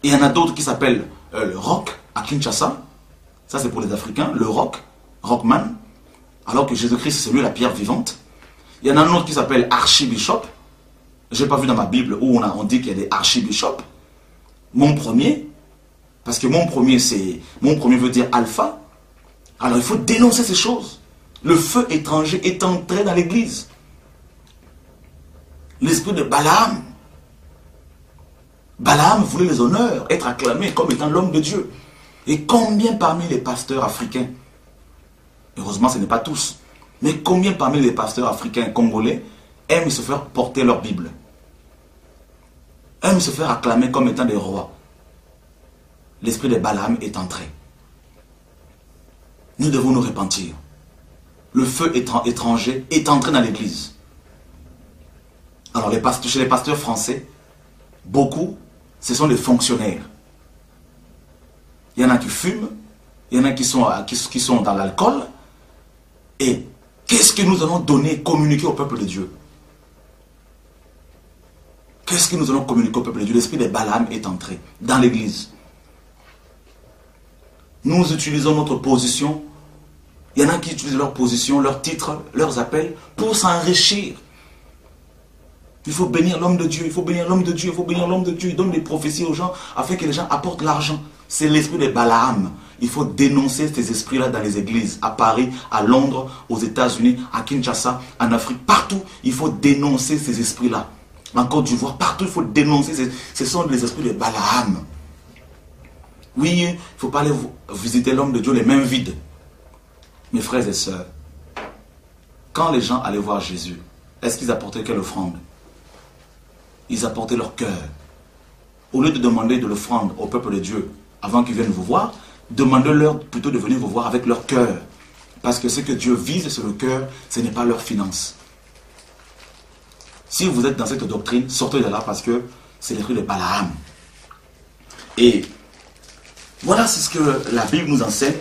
Speaker 1: Et il y en a d'autres qui s'appellent le rock à Kinshasa. Ça c'est pour les Africains, le rock, rockman. Alors que Jésus-Christ c'est lui la pierre vivante. Il y en a un autre qui s'appelle archibishop. Je n'ai pas vu dans ma Bible où on dit qu'il y a des archibishops. Mon premier, parce que mon premier veut dire alpha. Alors il faut dénoncer ces choses. Le feu étranger est entré dans l'église. L'esprit de Balaam. Balaam voulait les honneurs, être acclamé comme étant l'homme de Dieu. Et combien parmi les pasteurs africains, heureusement ce n'est pas tous, mais combien parmi les pasteurs africains congolais aiment se faire porter leur Bible, aiment se faire acclamer comme étant des rois. L'esprit de Balaam est entré. Nous devons nous repentir. Le feu étranger est entré dans l'église. Alors chez les pasteurs français, beaucoup, ce sont des fonctionnaires. Il y en a qui fument, il y en a qui sont dans l'alcool. Et qu'est-ce que nous allons donner, communiquer au peuple de Dieu? Qu'est-ce que nous allons communiquer au peuple de Dieu? L'esprit de Balaam est entré dans l'église. Nous utilisons notre position. Il y en a qui utilisent leur position, leurs titres, leurs appels pour s'enrichir. Il faut bénir l'homme de Dieu, il faut bénir l'homme de Dieu, il faut bénir l'homme de Dieu. Il donne des prophéties aux gens afin que les gens apportent l'argent. C'est l'esprit de Balaam. Il faut dénoncer ces esprits-là dans les églises, à Paris, à Londres, aux États-Unis, à Kinshasa, en Afrique, partout. Il faut dénoncer ces esprits-là. En Côte d'Ivoire, partout, il faut dénoncer. Ce sont les esprits de Balaam. Oui, il ne faut pas aller visiter l'homme de Dieu les mains vides. Mes frères et sœurs, quand les gens allaient voir Jésus, est-ce qu'ils apportaient quelle offrande? Ils apportaient leur cœur. Au lieu de demander de l'offrande au peuple de Dieu avant qu'ils viennent vous voir, demandez-leur plutôt de venir vous voir avec leur cœur. Parce que ce que Dieu vise sur le cœur, ce n'est pas leur finance. Si vous êtes dans cette doctrine, sortez de là parce que c'est l'esprit de Balaam. Et voilà, c'est ce que la Bible nous enseigne.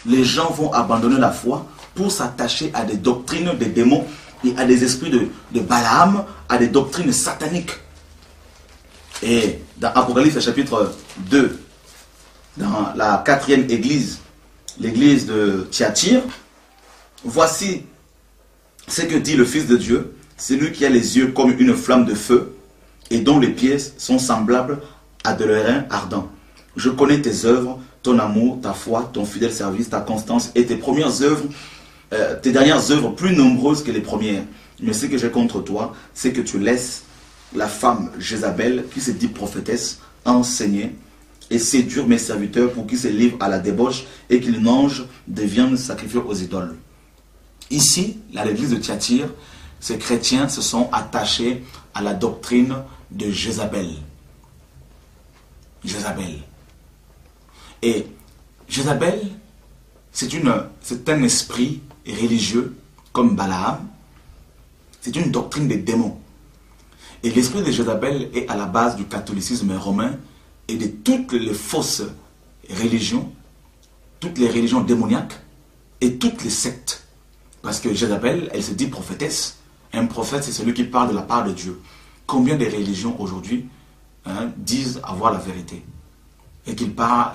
Speaker 1: Les gens vont abandonner la foi pour s'attacher à des doctrines des démons et à des esprits de Balaam, à des doctrines sataniques. Et dans Apocalypse chapitre 2, dans la 4e église, l'église de Thyatire, voici ce que dit le Fils de Dieu, celui qui a les yeux comme une flamme de feu et dont les pieds sont semblables à de l'airain ardent. Je connais tes œuvres, ton amour, ta foi, ton fidèle service, ta constance et tes premières œuvres, tes dernières œuvres plus nombreuses que les premières. Mais ce que j'ai contre toi, c'est que tu laisses la femme Jézabel, qui se dit prophétesse, enseigner et séduire mes serviteurs pour qu'ils se livrent à la débauche et qu'ils mangent des viandes sacrifiées aux idoles. Ici, à l'église de Thyatire, ces chrétiens se sont attachés à la doctrine de Jézabel. Jézabel. Et Jézabel, c'est un esprit religieux comme Balaam. C'est une doctrine des démons. Et l'esprit de Jézabel est à la base du catholicisme romain et de toutes les fausses religions, toutes les religions démoniaques et toutes les sectes. Parce que Jézabel, elle se dit prophétesse. Un prophète, c'est celui qui parle de la part de Dieu. Combien de religions aujourd'hui disent avoir la vérité et qu'elle parle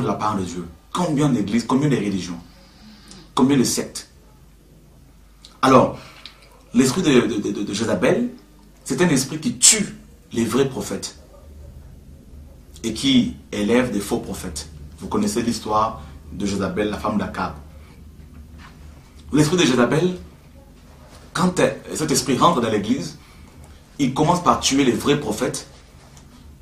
Speaker 1: de la part de Dieu? Combien d'églises, combien de religions, combien de sectes? Alors, l'esprit de Jézabel, c'est un esprit qui tue les vrais prophètes et qui élève des faux prophètes. Vous connaissez l'histoire de Jézabel, la femme d'Akab. L'esprit de Jézabel, quand cet esprit rentre dans l'église, il commence par tuer les vrais prophètes,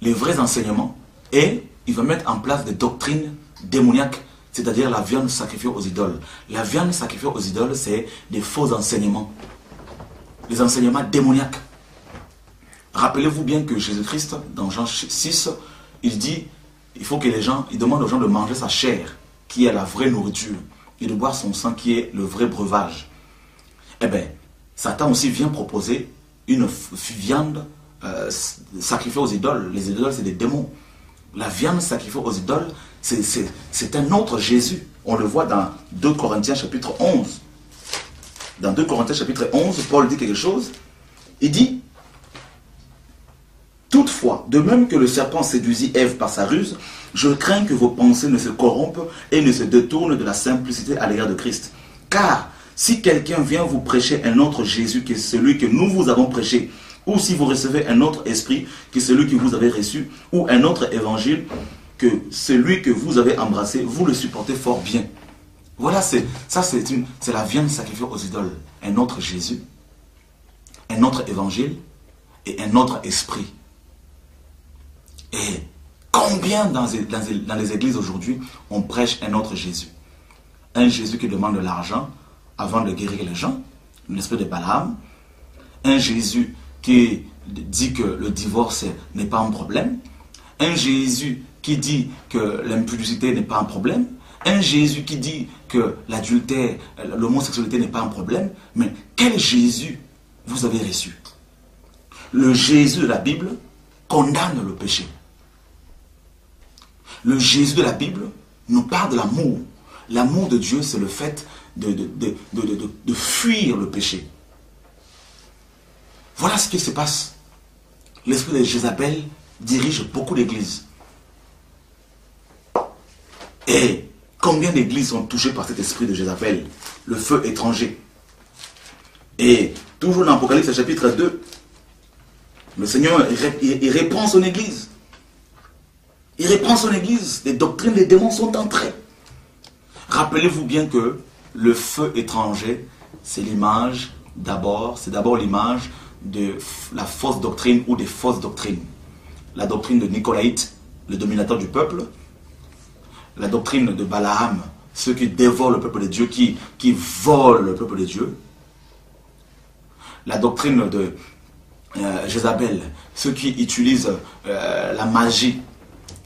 Speaker 1: les vrais enseignements, et il va mettre en place des doctrines démoniaques c'est-à-dire la viande sacrifiée aux idoles. La viande sacrifiée aux idoles, c'est des faux enseignements. Les enseignements démoniaques. Rappelez-vous bien que Jésus-Christ, dans Jean 6, il dit, il demande aux gens de manger sa chair, qui est la vraie nourriture, et de boire son sang, qui est le vrai breuvage. Eh bien, Satan aussi vient proposer une viande sacrifiée aux idoles. Les idoles, c'est des démons. La viande sacrifiée aux idoles, c'est un autre Jésus. On le voit dans 2 Corinthiens chapitre 11. Dans 2 Corinthiens chapitre 11, Paul dit quelque chose. Il dit, toutefois, de même que le serpent séduisit Ève par sa ruse, je crains que vos pensées ne se corrompent et ne se détournent de la simplicité à l'égard de Christ. Car si quelqu'un vient vous prêcher un autre Jésus que celui que nous vous avons prêché, ou si vous recevez un autre esprit que celui que vous avez reçu, ou un autre évangile que celui que vous avez embrassé, vous le supportez fort bien. Voilà, c'est la viande sacrifiée aux idoles. Un autre Jésus, un autre évangile et un autre esprit. Et combien dans les églises aujourd'hui, on prêche un autre Jésus? Un Jésus qui demande de l'argent avant de guérir les gens, l'esprit de Balaam. Un Jésus qui dit que le divorce n'est pas un problème. Un Jésus qui dit que l'impudicité n'est pas un problème. Un Jésus qui dit que l'adultère, l'homosexualité n'est pas un problème. Mais quel Jésus vous avez reçu? Le Jésus de la Bible condamne le péché. Le Jésus de la Bible nous parle de l'amour. L'amour de Dieu, c'est le fait de fuir le péché. Voilà ce qui se passe. L'esprit de Jézabel dirige beaucoup d'églises. Et combien d'églises sont touchées par cet esprit de Jézabel, le feu étranger? Et toujours dans l'Apocalypse chapitre 2, le Seigneur il répand son église. Il répand son église. Les doctrines des démons sont entrées. Rappelez-vous bien que le feu étranger, c'est l'image d'abord, c'est d'abord l'image de la fausse doctrine ou des fausses doctrines. La doctrine de Nicolaïte, le dominateur du peuple. La doctrine de Balaam, ceux qui dévorent le peuple de Dieu, qui volent le peuple de Dieu. La doctrine de Jézabel, ceux qui utilisent la magie,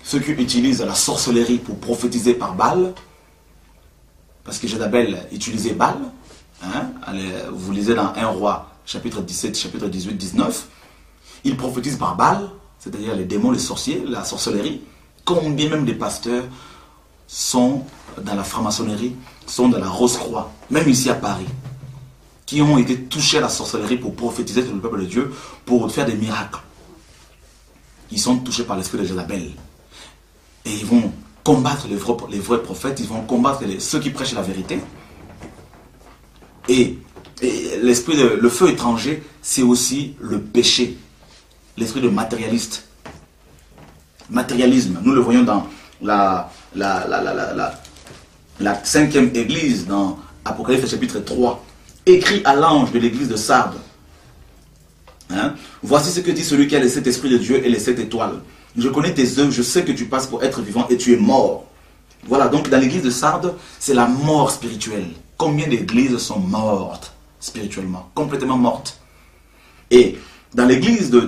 Speaker 1: ceux qui utilisent la sorcellerie pour prophétiser par Baal. Parce que Jézabel utilisait Baal. Hein? Vous lisez dans 1 Roi, chapitre 17, chapitre 18, 19. Il prophétise par Baal, c'est-à-dire les démons, les sorciers, la sorcellerie. Combien même des pasteurs sont dans la franc-maçonnerie, sont dans la Rose-Croix, même ici à Paris, qui ont été touchés à la sorcellerie pour prophétiser sur le peuple de Dieu, pour faire des miracles. Ils sont touchés par l'esprit de Jézabel. Et ils vont combattre les vrais prophètes, ils vont combattre ceux qui prêchent la vérité. Et l'esprit le feu étranger, c'est aussi le péché. L'esprit de matérialiste. Matérialisme, nous le voyons dans la 5e église, dans Apocalypse chapitre 3. Écrit à l'ange de l'église de Sardes. Hein? Voici ce que dit celui qui a les 7 esprits de Dieu et les 7 étoiles. Je connais tes œuvres, je sais que tu passes pour être vivant et tu es mort. Voilà, donc dans l'église de Sardes, c'est la mort spirituelle. Combien d'églises sont mortes spirituellement, complètement mortes? Et dans l'église dans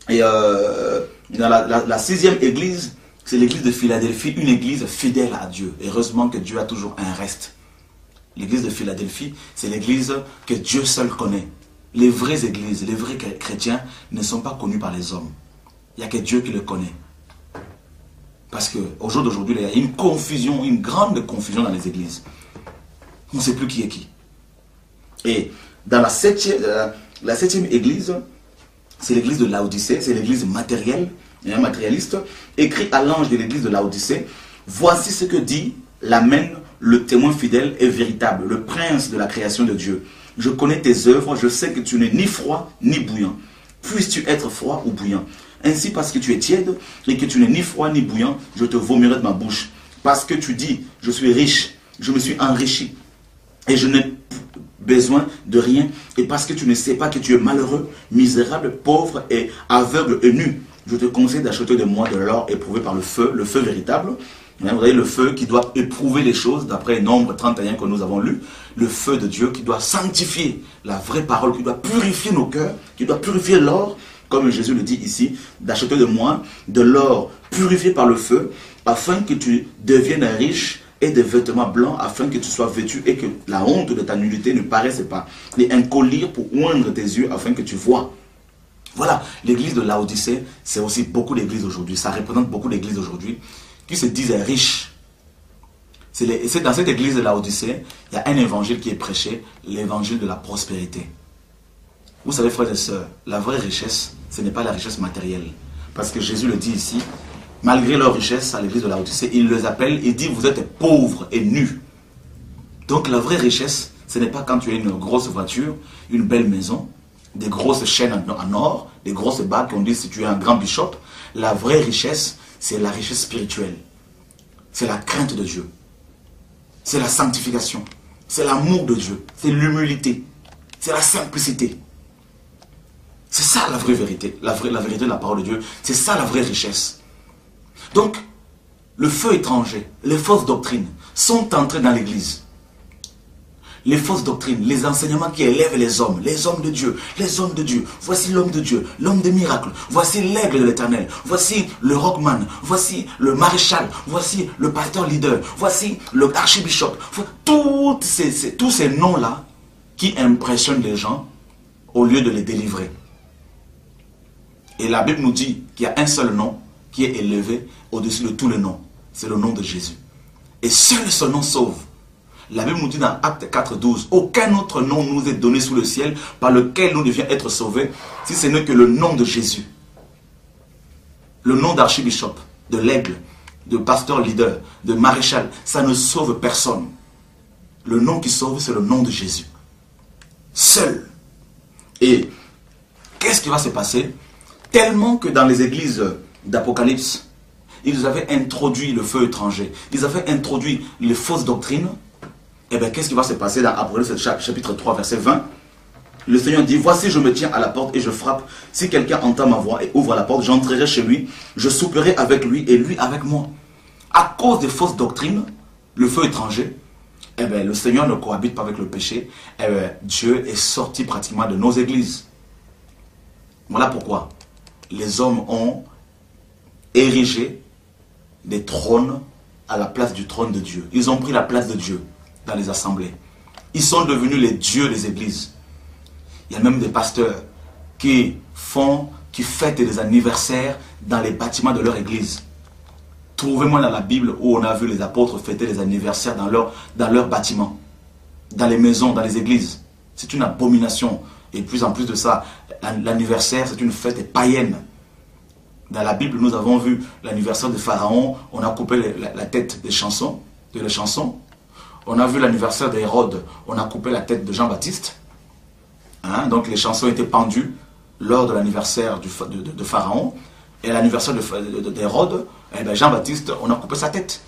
Speaker 1: la 6e église, c'est l'église de Philadelphie, une église fidèle à Dieu. Heureusement que Dieu a toujours un reste. L'église de Philadelphie, c'est l'église que Dieu seul connaît. Les vraies églises, les vrais chrétiens ne sont pas connus par les hommes. Il n'y a que Dieu qui le connaît. Parce qu'au jour d'aujourd'hui, il y a une confusion, une grande confusion dans les églises. On ne sait plus qui est qui. Et dans la 7e église, c'est l'église de Laodicée, c'est l'église matérielle, matérialiste, écrit à l'ange de l'église de Laodicée, voici ce que dit l'Amen, le témoin fidèle et véritable, le prince de la création de Dieu. Je connais tes œuvres, je sais que tu n'es ni froid ni bouillant. Puisses-tu être froid ou bouillant? Ainsi, parce que tu es tiède et que tu n'es ni froid ni bouillant, je te vomirai de ma bouche. Parce que tu dis, je suis riche, je me suis enrichi et je n'ai besoin de rien. Et parce que tu ne sais pas que tu es malheureux, misérable, pauvre et aveugle et nu, je te conseille d'acheter de moi de l'or éprouvé par le feu véritable, Vous voyez le feu qui doit éprouver les choses, d'après Nombre 31 que nous avons lu, le feu de Dieu qui doit sanctifier la vraie parole, qui doit purifier nos cœurs, qui doit purifier l'or, comme Jésus le dit ici, d'acheter de moi de l'or purifié par le feu, afin que tu deviennes riche et des vêtements blancs, afin que tu sois vêtu et que la honte de ta nudité ne paraisse pas. Et un collier pour oindre tes yeux, afin que tu vois. Voilà, l'église de Laodicée, c'est aussi beaucoup d'églises aujourd'hui, ça représente beaucoup d'églises aujourd'hui, qui se disent riches. C'est dans cette église de Laodicée, il y a un évangile qui est prêché, l'évangile de la prospérité. Vous savez, frères et sœurs, la vraie richesse, ce n'est pas la richesse matérielle. Parce que Jésus le dit ici, malgré leur richesse à l'église de Laodicée, il les appelle, il dit, vous êtes pauvres et nus. Donc la vraie richesse, ce n'est pas quand tu as une grosse voiture, une belle maison, des grosses chaînes en or, des grosses bagues, on dit si tu es un grand bishop. La vraie richesse, c'est la richesse spirituelle. C'est la crainte de Dieu. C'est la sanctification. C'est l'amour de Dieu. C'est l'humilité. C'est la simplicité. C'est ça la vraie vérité. La vérité de la parole de Dieu. C'est ça la vraie richesse. Donc, le feu étranger, les fausses doctrines sont entrées dans l'église. Les fausses doctrines, les enseignements qui élèvent les hommes de Dieu, les hommes de Dieu. Voici l'homme de Dieu, l'homme des miracles. Voici l'aigle de l'Éternel. Voici le rockman. Voici le maréchal. Voici le pasteur leader. Voici le archibishop. Tous ces noms-là qui impressionnent les gens au lieu de les délivrer. Et la Bible nous dit qu'il y a un seul nom qui est élevé au-dessus de tous les noms. C'est le nom de Jésus. Et seul ce nom sauve. La Bible nous dit dans Acte 4:12, aucun autre nom nous est donné sous le ciel par lequel nous devions être sauvés, si ce n'est que le nom de Jésus. Le nom d'archibishop, de l'aigle, de pasteur leader, de maréchal, ça ne sauve personne. Le nom qui sauve, c'est le nom de Jésus. Seul. Et qu'est-ce qui va se passer? Tellement que dans les églises d'Apocalypse, ils avaient introduit le feu étranger, ils avaient introduit les fausses doctrines. Et bien, qu'est-ce qui va se passer dans Apocalypse chapitre 3, verset 20? Le Seigneur dit, voici, je me tiens à la porte et je frappe. Si quelqu'un entend ma voix et ouvre la porte, j'entrerai chez lui, je souperai avec lui et lui avec moi. À cause des fausses doctrines, le feu étranger, eh bien, le Seigneur ne cohabite pas avec le péché. Eh bien, Dieu est sorti pratiquement de nos églises. Voilà pourquoi les hommes ont érigé des trônes à la place du trône de Dieu. Ils ont pris la place de Dieu dans les assemblées. Ils sont devenus les dieux des églises. Il y a même des pasteurs qui fêtent des anniversaires dans les bâtiments de leur église. Trouvez-moi dans la Bible où on a vu les apôtres fêter les anniversaires dans leur bâtiments, dans les maisons, dans les églises. C'est une abomination. Et plus en plus de ça, l'anniversaire, c'est une fête païenne. Dans la Bible, nous avons vu l'anniversaire de Pharaon, on a coupé la tête des chansons, de les chansons. On a vu l'anniversaire d'Hérode, on a coupé la tête de Jean-Baptiste. Hein? Donc les chansons étaient pendues lors de l'anniversaire de Pharaon. Et l'anniversaire d'Hérode, eh bien Jean-Baptiste, on a coupé sa tête.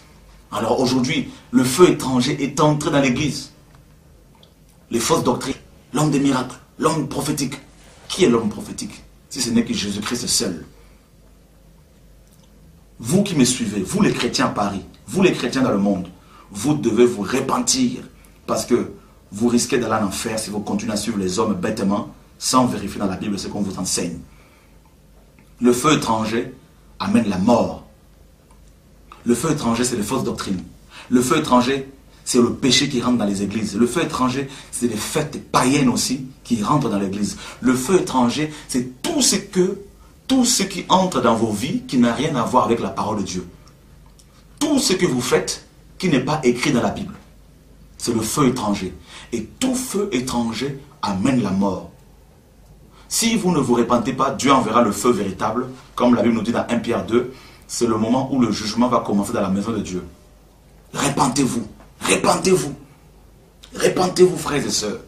Speaker 1: Alors aujourd'hui, le feu étranger est entré dans l'église. Les fausses doctrines, l'homme des miracles, l'homme prophétique. Qui est l'homme prophétique? Si ce n'est que Jésus-Christ seul. Vous qui me suivez, vous les chrétiens à Paris, vous les chrétiens dans le monde, vous devez vous repentir parce que vous risquez d'aller en enfer si vous continuez à suivre les hommes bêtement sans vérifier dans la Bible ce qu'on vous enseigne. Le feu étranger amène la mort. Le feu étranger, c'est les fausses doctrines. Le feu étranger, c'est le péché qui rentre dans les églises. Le feu étranger, c'est les fêtes païennes aussi qui rentrent dans l'église. Le feu étranger, c'est tout ce qui entre dans vos vies qui n'a rien à voir avec la parole de Dieu. Tout ce que vous faites qui n'est pas écrit dans la Bible. C'est le feu étranger. Et tout feu étranger amène la mort. Si vous ne vous repentez pas, Dieu enverra le feu véritable. Comme la Bible nous dit dans 1 Pierre 2, c'est le moment où le jugement va commencer dans la maison de Dieu. Repentez-vous. Repentez-vous. Repentez-vous, frères et sœurs.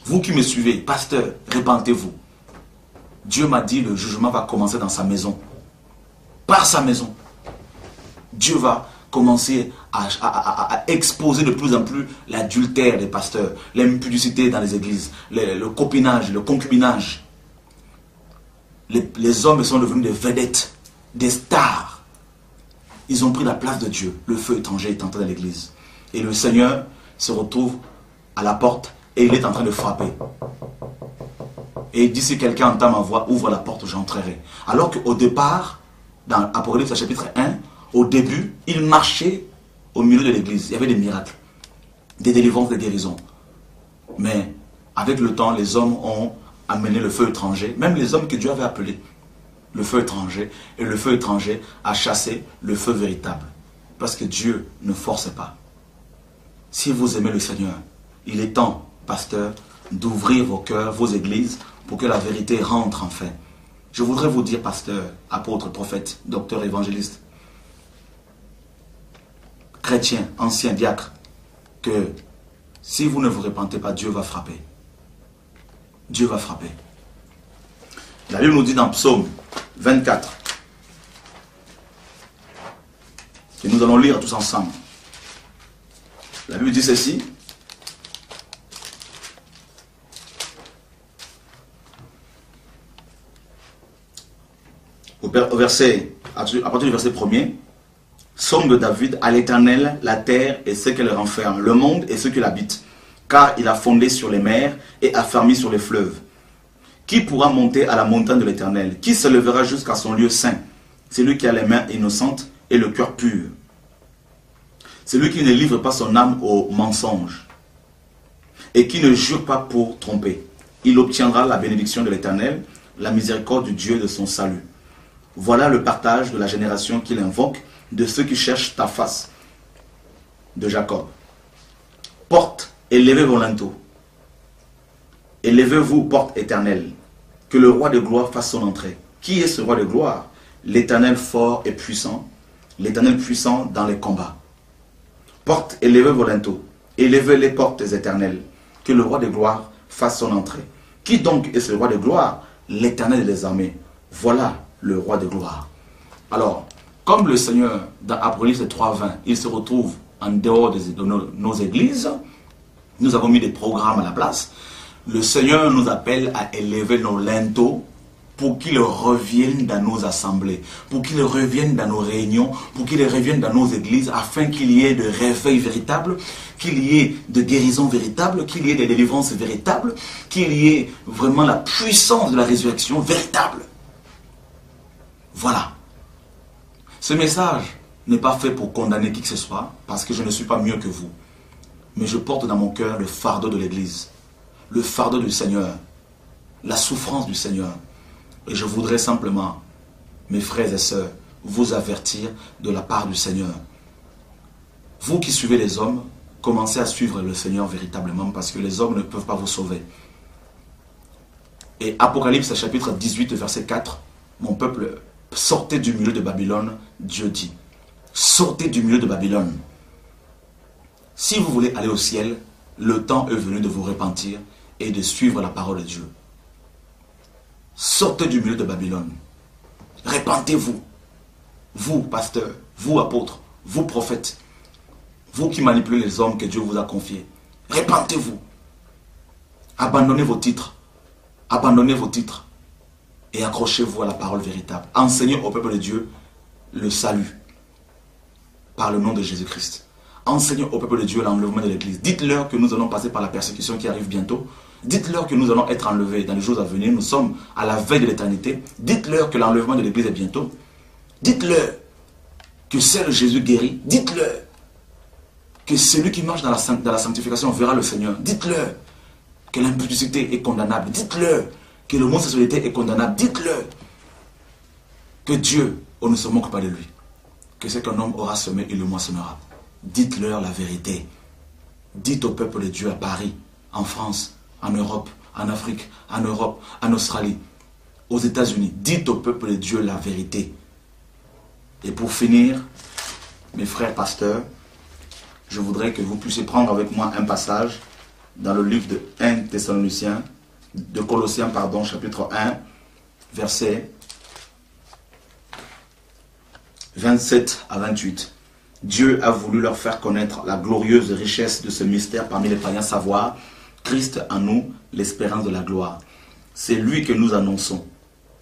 Speaker 1: Vous qui me suivez, pasteur, repentez-vous. Dieu m'a dit le jugement va commencer dans sa maison. Par sa maison. Dieu va commencer à exposer de plus en plus l'adultère des pasteurs, l'impudicité dans les églises, le copinage, le concubinage. Les hommes sont devenus des vedettes, des stars. Ils ont pris la place de Dieu. Le feu étranger est entré dans l'église. Et le Seigneur se retrouve à la porte et il est en train de frapper. Et il dit, si quelqu'un entend ma voix, ouvre la porte, j'entrerai. Alors qu'au départ, dans Apocalypse chapitre 1, au début, il marchait au milieu de l'église. Il y avait des miracles, des délivrances, des guérisons. Mais avec le temps, les hommes ont amené le feu étranger, même les hommes que Dieu avait appelés, le feu étranger, et le feu étranger a chassé le feu véritable. Parce que Dieu ne force pas. Si vous aimez le Seigneur, il est temps, pasteur, d'ouvrir vos cœurs, vos églises, pour que la vérité rentre enfin. Je voudrais vous dire, pasteur, apôtre, prophète, docteur, évangéliste, chrétien, ancien, diacre, que si vous ne vous repentez pas, Dieu va frapper. Dieu va frapper. La Bible nous dit dans Psaume 24, que nous allons lire tous ensemble. La Bible dit ceci. À partir du verset 1er, Psaume de David, à l'Éternel, la terre et ce qu'elle renferme, le monde et ceux qui l'habitent, car il a fondé sur les mers et affermi sur les fleuves. Qui pourra monter à la montagne de l'Éternel? Qui se lèvera jusqu'à son lieu saint? Celui qui a les mains innocentes et le cœur pur. Celui qui ne livre pas son âme au mensonge et qui ne jure pas pour tromper. Il obtiendra la bénédiction de l'Éternel, la miséricorde du Dieu de son salut. Voilà le partage de la génération qu'il invoque, de ceux qui cherchent ta face, de Jacob. Porte, élevez vos linteaux. Élevez-vous, porte éternelle, que le roi de gloire fasse son entrée. Qui est ce roi de gloire? L'Éternel fort et puissant, l'Éternel puissant dans les combats. Porte, élevez vos linteaux, élevez les portes éternelles, que le roi de gloire fasse son entrée. Qui donc est ce roi de gloire? L'Éternel des armées. Voilà le roi de gloire. Alors, comme le Seigneur, dans Apocalypse 3:20, il se retrouve en dehors de nos églises, nous avons mis des programmes à la place. Le Seigneur nous appelle à élever nos linteaux pour qu'ils reviennent dans nos assemblées, pour qu'ils reviennent dans nos réunions, pour qu'ils reviennent dans nos églises, afin qu'il y ait de réveil véritable, qu'il y ait de guérison véritable, qu'il y ait de délivrance véritable, qu'il y ait vraiment la puissance de la résurrection véritable. Voilà. Ce message n'est pas fait pour condamner qui que ce soit, parce que je ne suis pas mieux que vous. Mais je porte dans mon cœur le fardeau de l'Église, le fardeau du Seigneur, la souffrance du Seigneur. Et je voudrais simplement, mes frères et sœurs, vous avertir de la part du Seigneur. Vous qui suivez les hommes, commencez à suivre le Seigneur véritablement, parce que les hommes ne peuvent pas vous sauver. Et Apocalypse chapitre 18, verset 4, mon peuple, sortez du milieu de Babylone, Dieu dit. Sortez du milieu de Babylone. Si vous voulez aller au ciel, le temps est venu de vous repentir et de suivre la parole de Dieu. Sortez du milieu de Babylone. Repentez-vous. Vous, pasteurs, vous, apôtres, vous, prophètes, vous qui manipulez les hommes que Dieu vous a confiés. Repentez-vous. Abandonnez vos titres. Abandonnez vos titres. Et accrochez-vous à la parole véritable. Enseignez au peuple de Dieu le salut par le nom de Jésus-Christ. Enseignez au peuple de Dieu l'enlèvement de l'Église. Dites-leur que nous allons passer par la persécution qui arrive bientôt. Dites-leur que nous allons être enlevés dans les jours à venir. Nous sommes à la veille de l'éternité. Dites-leur que l'enlèvement de l'Église est bientôt. Dites-leur que seul Jésus guérit. Dites-leur que celui qui marche dans la sanctification verra le Seigneur. Dites-leur que l'impudicité est condamnable. Dites-leur que l'homosexualité est condamnable. Dites-leur que Dieu, on ne se moque pas de lui. Que ce qu'un homme aura semé, il le moissonnera. Dites-leur la vérité. Dites au peuple de Dieu à Paris, en France, en Europe, en Afrique, en Europe, en Australie, aux États-Unis. Dites au peuple de Dieu la vérité. Et pour finir, mes frères pasteurs, je voudrais que vous puissiez prendre avec moi un passage dans le livre de 1 Thessaloniciens, de Colossiens, pardon, chapitre 1, versets 27 à 28. Dieu a voulu leur faire connaître la glorieuse richesse de ce mystère parmi les païens, savoir Christ en nous, l'espérance de la gloire. C'est lui que nous annonçons.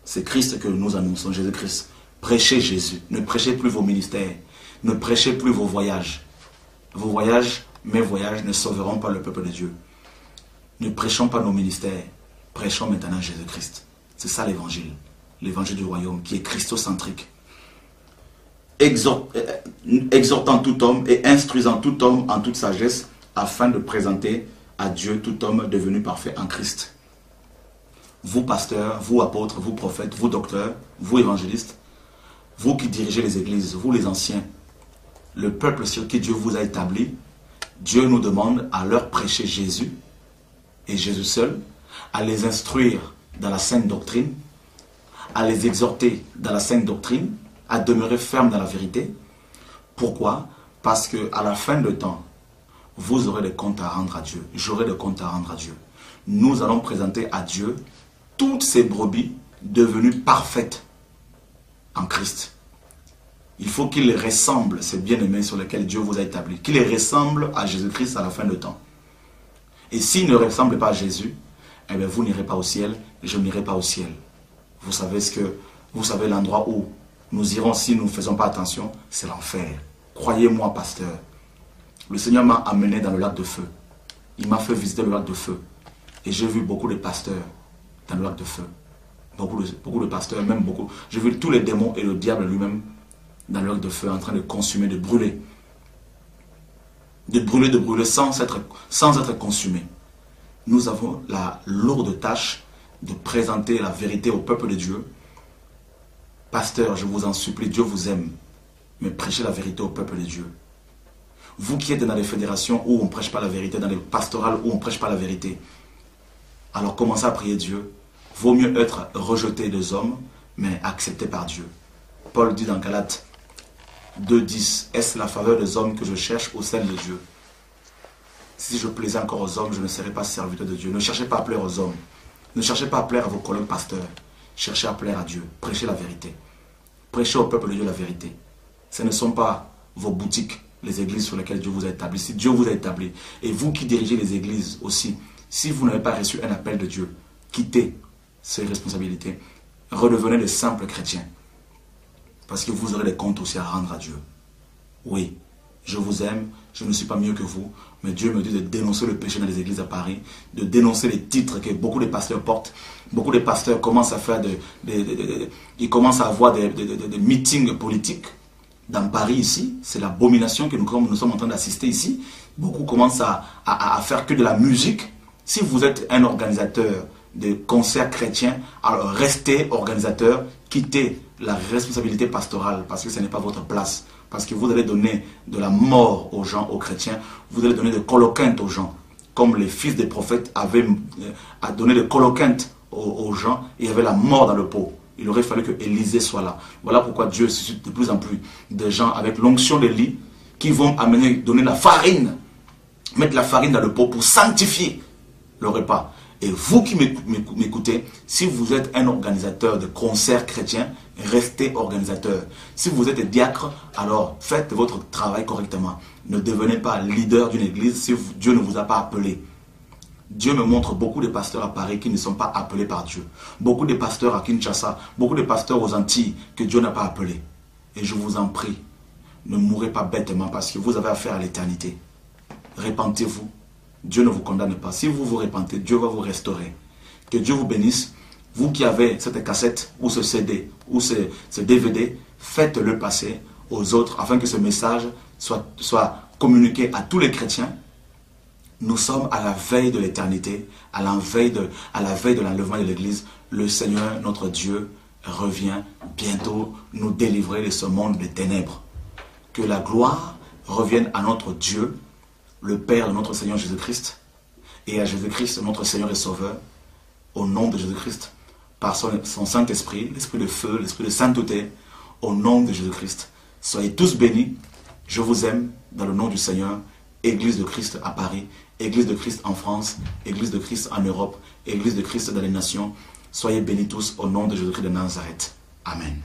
Speaker 1: C'est Christ que nous annonçons, Jésus-Christ. Prêchez Jésus. Ne prêchez plus vos ministères. Ne prêchez plus vos voyages. Vos voyages, mes voyages, ne sauveront pas le peuple de Dieu. Ne prêchons pas nos ministères. Prêchons maintenant Jésus-Christ. C'est ça l'évangile. L'évangile du royaume qui est christocentrique. Exhortant tout homme et instruisant tout homme en toute sagesse afin de présenter à Dieu tout homme devenu parfait en Christ. Vous pasteurs, vous apôtres, vous prophètes, vous docteurs, vous évangélistes, vous qui dirigez les églises, vous les anciens, le peuple sur qui Dieu vous a établi, Dieu nous demande à leur prêcher Jésus et Jésus seul, à les instruire dans la sainte doctrine, à les exhorter dans la sainte doctrine, à demeurer ferme dans la vérité. Pourquoi? Parce qu'à la fin de temps, vous aurez des comptes à rendre à Dieu. J'aurai des comptes à rendre à Dieu. Nous allons présenter à Dieu toutes ces brebis devenues parfaites en Christ. Il faut qu'ils ressemblent, ces bien-aimés sur lesquels Dieu vous a établi, qu'ils ressemblent à Jésus-Christ à la fin de temps. Et s'ils ne ressemblent pas à Jésus, eh bien vous n'irez pas au ciel, je n'irai pas au ciel. Vous savez l'endroit où nous irons si nous ne faisons pas attention, c'est l'enfer. Croyez-moi, pasteur. Le Seigneur m'a amené dans le lac de feu. Il m'a fait visiter le lac de feu. Et j'ai vu beaucoup de pasteurs dans le lac de feu. Beaucoup de pasteurs, même beaucoup. J'ai vu tous les démons et le diable lui-même dans le lac de feu en train de consumer, de brûler. De brûler sans être consumé. Nous avons la lourde tâche de présenter la vérité au peuple de Dieu. Pasteur, je vous en supplie, Dieu vous aime, mais prêchez la vérité au peuple de Dieu. Vous qui êtes dans les fédérations où on ne prêche pas la vérité, dans les pastorales où on ne prêche pas la vérité, alors commencez à prier Dieu. Vaut mieux être rejeté des hommes, mais accepté par Dieu. Paul dit dans Galates 2,10, est-ce la faveur des hommes que je cherche ou celle de Dieu? Si je plaisais encore aux hommes, je ne serais pas serviteur de Dieu. Ne cherchez pas à plaire aux hommes. Ne cherchez pas à plaire à vos collègues pasteurs. Cherchez à plaire à Dieu. Prêchez la vérité. Prêchez au peuple de Dieu la vérité. Ce ne sont pas vos boutiques, les églises sur lesquelles Dieu vous a établi. Si Dieu vous a établi, et vous qui dirigez les églises aussi, si vous n'avez pas reçu un appel de Dieu, quittez ces responsabilités. Redevenez de simples chrétiens. Parce que vous aurez des comptes aussi à rendre à Dieu. Oui, je vous aime, je ne suis pas mieux que vous, mais Dieu me dit de dénoncer le péché dans les églises à Paris, de dénoncer les titres que beaucoup de pasteurs portent. Beaucoup de pasteurs commencent à faire ils commencent à avoir des meetings politiques dans Paris ici. C'est l'abomination que nous sommes en train d'assister ici. Beaucoup commencent à faire que de la musique. Si vous êtes un organisateur de concerts chrétiens, alors restez organisateur, quittez la responsabilité pastorale parce que ce n'est pas votre place. Parce que vous allez donner de la mort aux gens, aux chrétiens. Vous allez donner de coloquintes aux gens. Comme les fils des prophètes avaient donné de coloquintes aux gens. Et il y avait la mort dans le pot. Il aurait fallu que Élisée soit là. Voilà pourquoi Dieu suscite de plus en plus de gens avec l'onction d'Élie qui vont donner la farine. Mettre la farine dans le pot pour sanctifier le repas. Et vous qui m'écoutez, si vous êtes un organisateur de concerts chrétiens, restez organisateur. Si vous êtes diacre, alors faites votre travail correctement. Ne devenez pas leader d'une église si Dieu ne vous a pas appelé. Dieu me montre beaucoup de pasteurs à Paris qui ne sont pas appelés par Dieu. Beaucoup de pasteurs à Kinshasa, beaucoup de pasteurs aux Antilles que Dieu n'a pas appelés. Et je vous en prie, ne mourrez pas bêtement parce que vous avez affaire à l'éternité. Repentez-vous. Dieu ne vous condamne pas. Si vous vous repentez, Dieu va vous restaurer. Que Dieu vous bénisse. Vous qui avez cette cassette, ou ce CD, ou ce DVD, faites-le passer aux autres afin que ce message soit communiqué à tous les chrétiens. Nous sommes à la veille de l'éternité, à la veille de l'enlèvement de l'Église. Le Seigneur, notre Dieu, revient bientôt nous délivrer de ce monde des ténèbres. Que la gloire revienne à notre Dieu, le Père de notre Seigneur Jésus-Christ, et à Jésus-Christ, notre Seigneur et Sauveur, au nom de Jésus-Christ, par son Saint-Esprit, l'Esprit de feu, l'Esprit de sainteté, au nom de Jésus-Christ. Soyez tous bénis, je vous aime, dans le nom du Seigneur, Église de Christ à Paris, Église de Christ en France, Église de Christ en Europe, Église de Christ dans les nations. Soyez bénis tous au nom de Jésus-Christ de Nazareth. Amen.